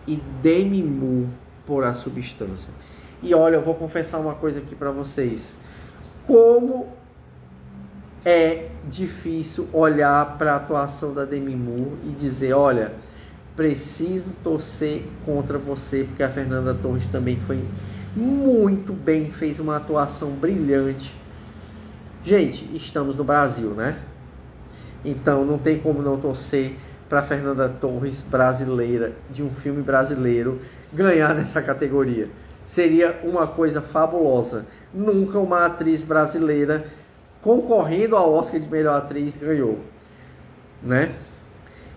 e Demi Moore, por A Substância. E olha, eu vou confessar uma coisa aqui para vocês: como é difícil olhar para a atuação da Demi Moore e dizer, olha, preciso torcer contra você, porque a Fernanda Torres também foi muito bem, fez uma atuação brilhante. Gente, estamos no Brasil, né? Então não tem como não torcer para Fernanda Torres, brasileira, de um filme brasileiro, ganhar nessa categoria. Seria uma coisa fabulosa. Nunca uma atriz brasileira concorrendo ao Oscar de melhor atriz ganhou, né?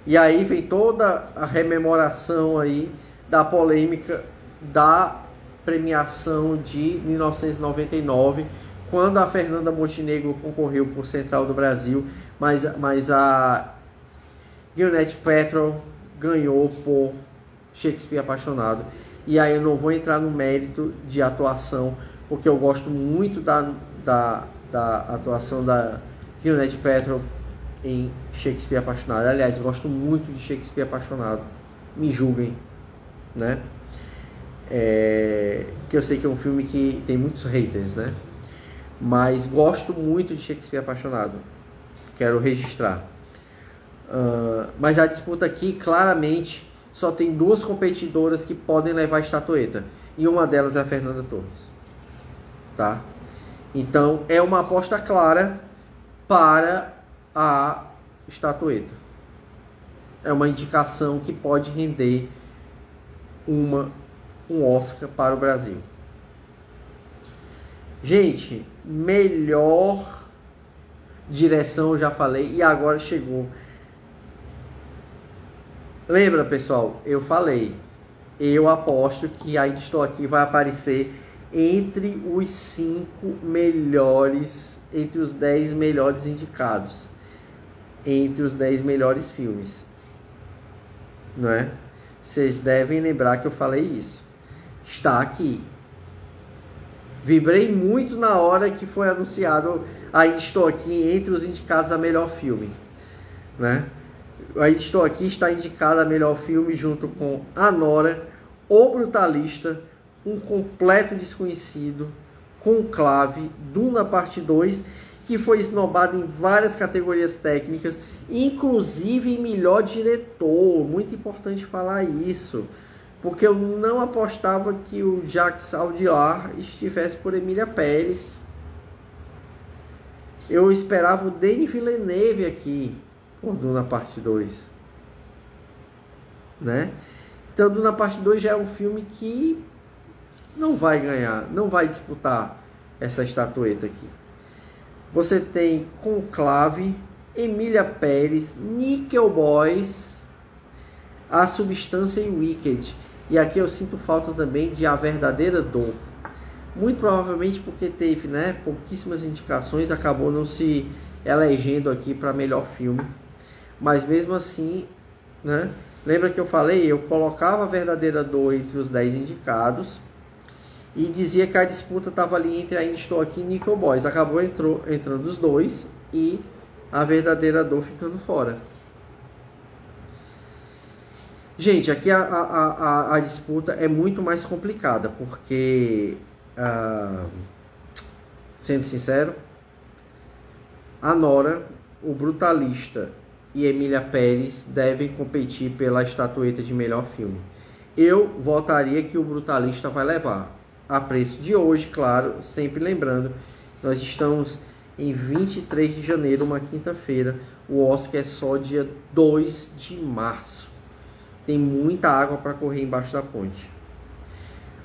E aí vem toda a rememoração aí da polêmica da premiação de 1999, quando a Fernanda Montenegro concorreu por Central do Brasil, mas a Gwyneth Paltrow ganhou por Shakespeare Apaixonado. E aí eu não vou entrar no mérito de atuação, porque eu gosto muito da atuação da Gwyneth Paltrow em Shakespeare Apaixonado. Aliás, eu gosto muito de Shakespeare Apaixonado. Me julguem, né? Que eu sei que é um filme que tem muitos haters, né? Mas gosto muito de Shakespeare Apaixonado. Quero registrar. Mas a disputa aqui, claramente, só tem duas competidoras que podem levar a estatueta. E uma delas é a Fernanda Torres. Tá? Então, é uma aposta clara para a estatueta. É uma indicação que pode render um Oscar para o Brasil. Gente, melhor direção eu já falei, e agora chegou. Lembra, pessoal? Eu falei, eu aposto que Ainda Estou Aqui vai aparecer entre os 5 melhores, entre os 10 melhores indicados, entre os 10 melhores filmes, não é? Vocês devem lembrar que eu falei isso. Está aqui. Vibrei muito na hora que foi anunciado Ainda Estou Aqui entre os indicados a melhor filme, né? Ainda Estou Aqui está indicado a melhor filme junto com Anora, O Brutalista, Um Completo Desconhecido, Conclave, Duna Parte 2, que foi esnobado em várias categorias técnicas, inclusive em melhor diretor. Muito importante falar isso, porque eu não apostava que o Jacques Audiard estivesse por Emília Pérez. Eu esperava o Denis Villeneuve aqui por Duna Parte 2, né? Então Duna Parte 2 já é um filme que não vai ganhar, não vai disputar essa estatueta aqui. Você tem Conclave, Emília Pérez, Nickel Boys, A Substância e Wicked. E aqui eu sinto falta também de A Verdadeira Dor. Muito provavelmente porque teve, né, pouquíssimas indicações, acabou não se elegendo aqui para melhor filme. Mas mesmo assim, né, lembra que eu falei? Eu colocava A Verdadeira Dor entre os 10 indicados e dizia que a disputa estava ali entre Ainda Estou Aqui e Nickel Boys. Acabou entrando os dois e A Verdadeira Dor ficando fora. Gente, aqui a disputa é muito mais complicada, porque, sendo sincero, Anora, O Brutalista e Emília Pérez devem competir pela estatueta de melhor filme. Eu votaria que O Brutalista vai levar. A preço de hoje, claro, sempre lembrando, nós estamos em 23 de janeiro, uma quinta-feira. O Oscar é só dia 2 de março. Tem muita água para correr embaixo da ponte.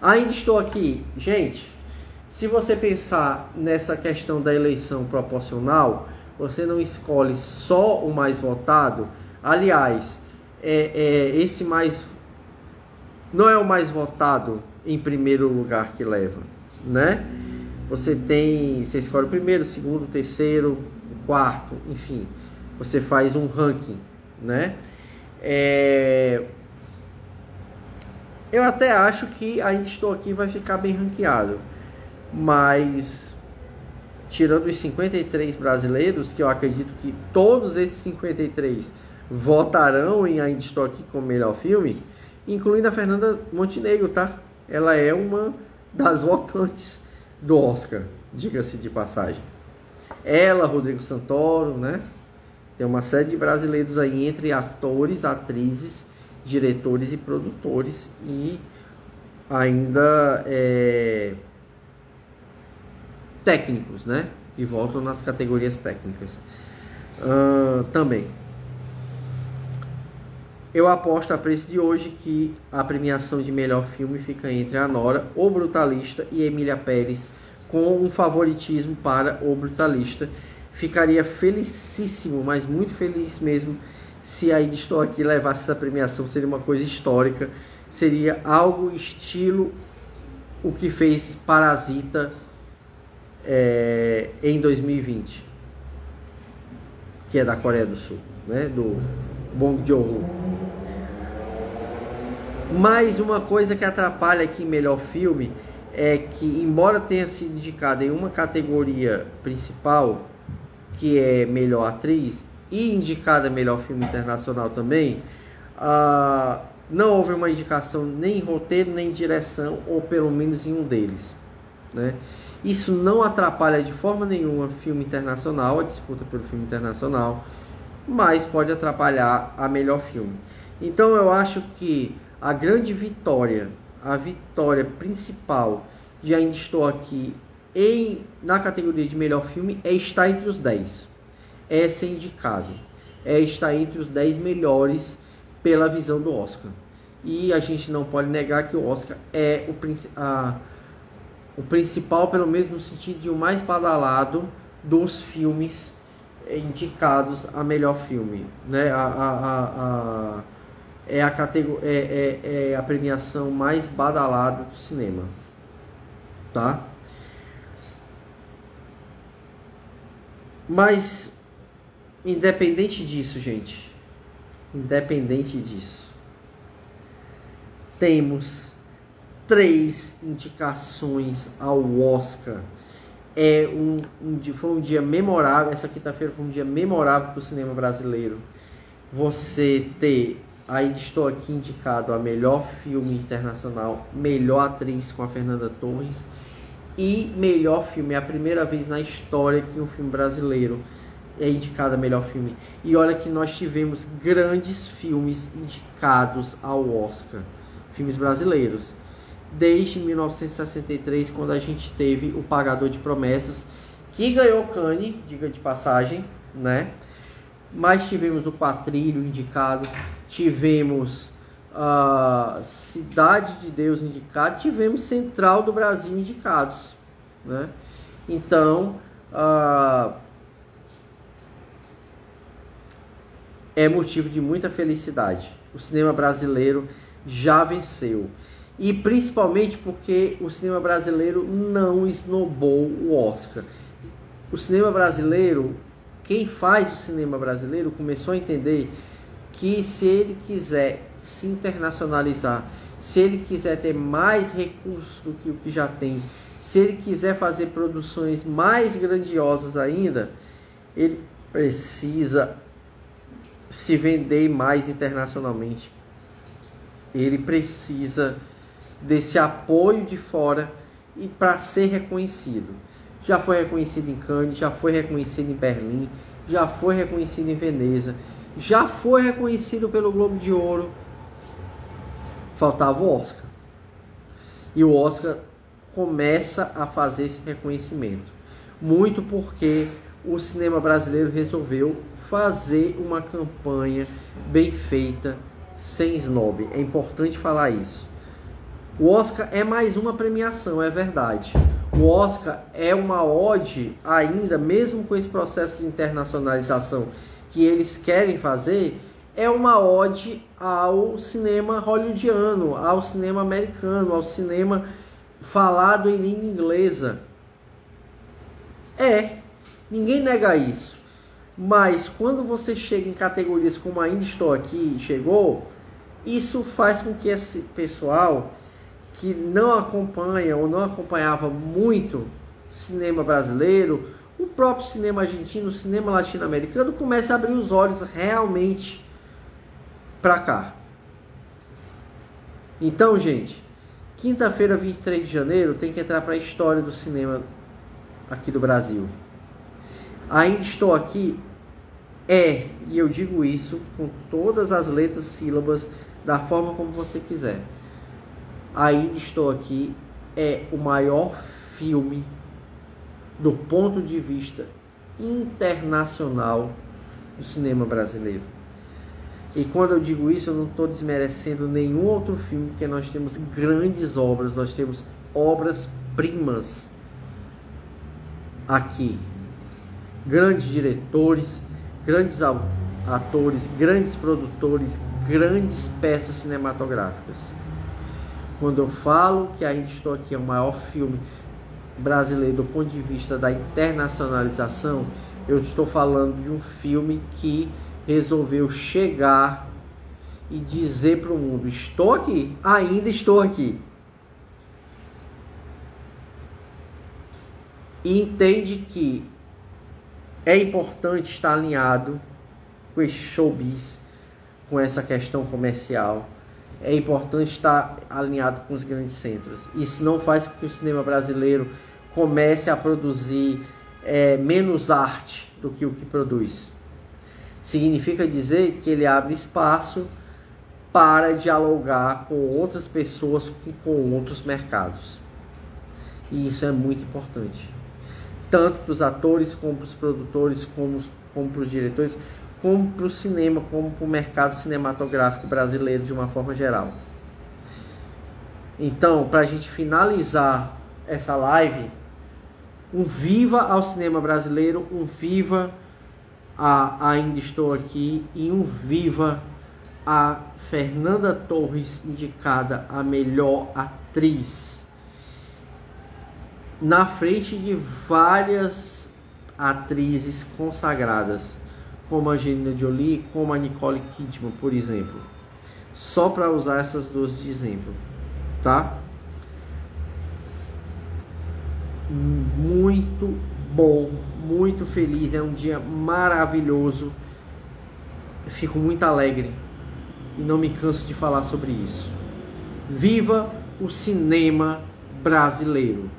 Ainda estou aqui. Gente, se você pensar nessa questão da eleição proporcional, você não escolhe só o mais votado. Aliás, esse mais... não é o mais votado em primeiro lugar que leva, né? Você escolhe o primeiro, o segundo, o terceiro, o quarto, enfim. Você faz um ranking, né? Eu até acho que Ainda Estou Aqui vai ficar bem ranqueado, mas tirando os 53 brasileiros, que eu acredito que todos esses 53 votarão em Ainda Estou Aqui como melhor filme, incluindo a Fernanda Montenegro, tá? Ela é uma das votantes do Oscar, diga-se de passagem. Ela, Rodrigo Santoro, né? Tem uma série de brasileiros aí entre atores, atrizes, diretores e produtores, e ainda técnicos, né? E voltam nas categorias técnicas também. Eu aposto a preço de hoje que a premiação de melhor filme fica entre A Nora, O Brutalista e Emília Pérez, com um favoritismo para O Brutalista. Ficaria felicíssimo, mas muito feliz mesmo, se Ainda Estou Aqui levasse essa premiação. Seria uma coisa histórica, seria algo estilo o que fez Parasita em 2020, que é da Coreia do Sul, né? Do Bong Joon-ho. Mais uma coisa que atrapalha aqui em melhor filme é que, embora tenha sido indicado em uma categoria principal, que é melhor atriz, e indicada melhor filme internacional também, não houve uma indicação nem em roteiro, nem em direção, ou pelo menos em um deles, né? Isso não atrapalha de forma nenhuma filme internacional, a disputa pelo filme internacional, mas pode atrapalhar a melhor filme. Então eu acho que a grande vitória, a vitória principal de Ainda Estou Aqui na categoria de melhor filme é estar entre os 10. É ser indicado. É estar entre os 10 melhores pela visão do Oscar. E a gente não pode negar que o Oscar é o principal, pelo menos no sentido de o mais badalado dos filmes indicados a melhor filme, né? É a premiação mais badalada do cinema, tá? Mas independente disso, gente, independente disso, temos 3 indicações ao Oscar. Foi um dia memorável. Essa quinta-feira foi um dia memorável para o cinema brasileiro. Você ter Ainda Estou Aqui indicado a melhor filme internacional, melhor atriz com a Fernanda Torres, e melhor filme. É a primeira vez na história que um filme brasileiro é indicado a melhor filme. E olha que nós tivemos grandes filmes indicados ao Oscar, filmes brasileiros, desde 1963, quando a gente teve O Pagador de Promessas, que ganhou Cannes, diga de passagem, né? Mas tivemos O Patrílio indicado, tivemos Cidade de Deus indicado, tivemos Central do Brasil indicados, né? Então é motivo de muita felicidade. O cinema brasileiro já venceu, e principalmente porque o cinema brasileiro não esnobou o Oscar. O cinema brasileiro, quem faz o cinema brasileiro começou a entender que se ele quiser se internacionalizar, se ele quiser ter mais recursos do que o que já tem, se ele quiser fazer produções mais grandiosas ainda, ele precisa se vender mais internacionalmente. Ele precisa desse apoio de fora e para ser reconhecido. Já foi reconhecido em Cannes, já foi reconhecido em Berlim, já foi reconhecido em Veneza, já foi reconhecido pelo Globo de Ouro. Faltava o Oscar. E o Oscar começa a fazer esse reconhecimento. Muito porque o cinema brasileiro resolveu fazer uma campanha bem feita sem snob. É importante falar isso. O Oscar é mais uma premiação, é verdade. O Oscar é uma ode ainda, mesmo com esse processo de internacionalização que eles querem fazer, é uma ode ao cinema hollywoodiano, ao cinema americano, ao cinema falado em língua inglesa. Ninguém nega isso. Mas quando você chega em categorias como Ainda Estou Aqui chegou, isso faz com que esse pessoal que não acompanha ou não acompanhava muito cinema brasileiro, o próprio cinema argentino, o cinema latino-americano, comece a abrir os olhos realmente para cá. Então, gente, quinta-feira, 23 de janeiro, tem que entrar para a história do cinema aqui do Brasil. Ainda Estou Aqui e eu digo isso com todas as letras, sílabas, da forma como você quiser. Ainda Estou Aqui é o maior filme do ponto de vista internacional do cinema brasileiro. E quando eu digo isso, eu não estou desmerecendo nenhum outro filme, porque nós temos grandes obras, nós temos obras-primas aqui. Grandes diretores, grandes atores, grandes produtores, grandes peças cinematográficas. Quando eu falo que Ainda Estou Aqui é o maior filme brasileiro do ponto de vista da internacionalização, eu estou falando de um filme que resolveu chegar e dizer para o mundo: estou aqui, ainda estou aqui. E entende que é importante estar alinhado com esse showbiz, com essa questão comercial. É importante estar alinhado com os grandes centros. Isso não faz com que o cinema brasileiro comece a produzir menos arte do que o que produz. Significa dizer que ele abre espaço para dialogar com outras pessoas, com outros mercados. E isso é muito importante. Tanto para os atores, como para os produtores, como para os diretores, como para o cinema, como para o mercado cinematográfico brasileiro de uma forma geral. Então, para a gente finalizar essa live, um viva ao cinema brasileiro, um viva a Ainda Estou Aqui e um viva a Fernanda Torres, indicada a melhor atriz, na frente de várias atrizes consagradas, como a Angelina Jolie, como a Nicole Kidman, por exemplo. Só para usar essas duas de exemplo, tá? Muito bom, muito feliz, é um dia maravilhoso. Fico muito alegre e não me canso de falar sobre isso. Viva o cinema brasileiro!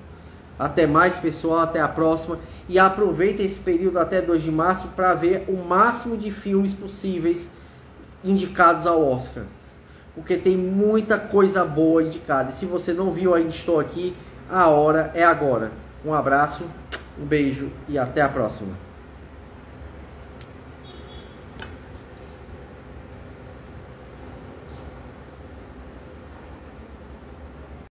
Até mais, pessoal, até a próxima. E aproveita esse período até 2 de março para ver o máximo de filmes possíveis indicados ao Oscar, porque tem muita coisa boa indicada. E se você não viu Ainda Estou Aqui, a hora é agora. Um abraço, um beijo e até a próxima.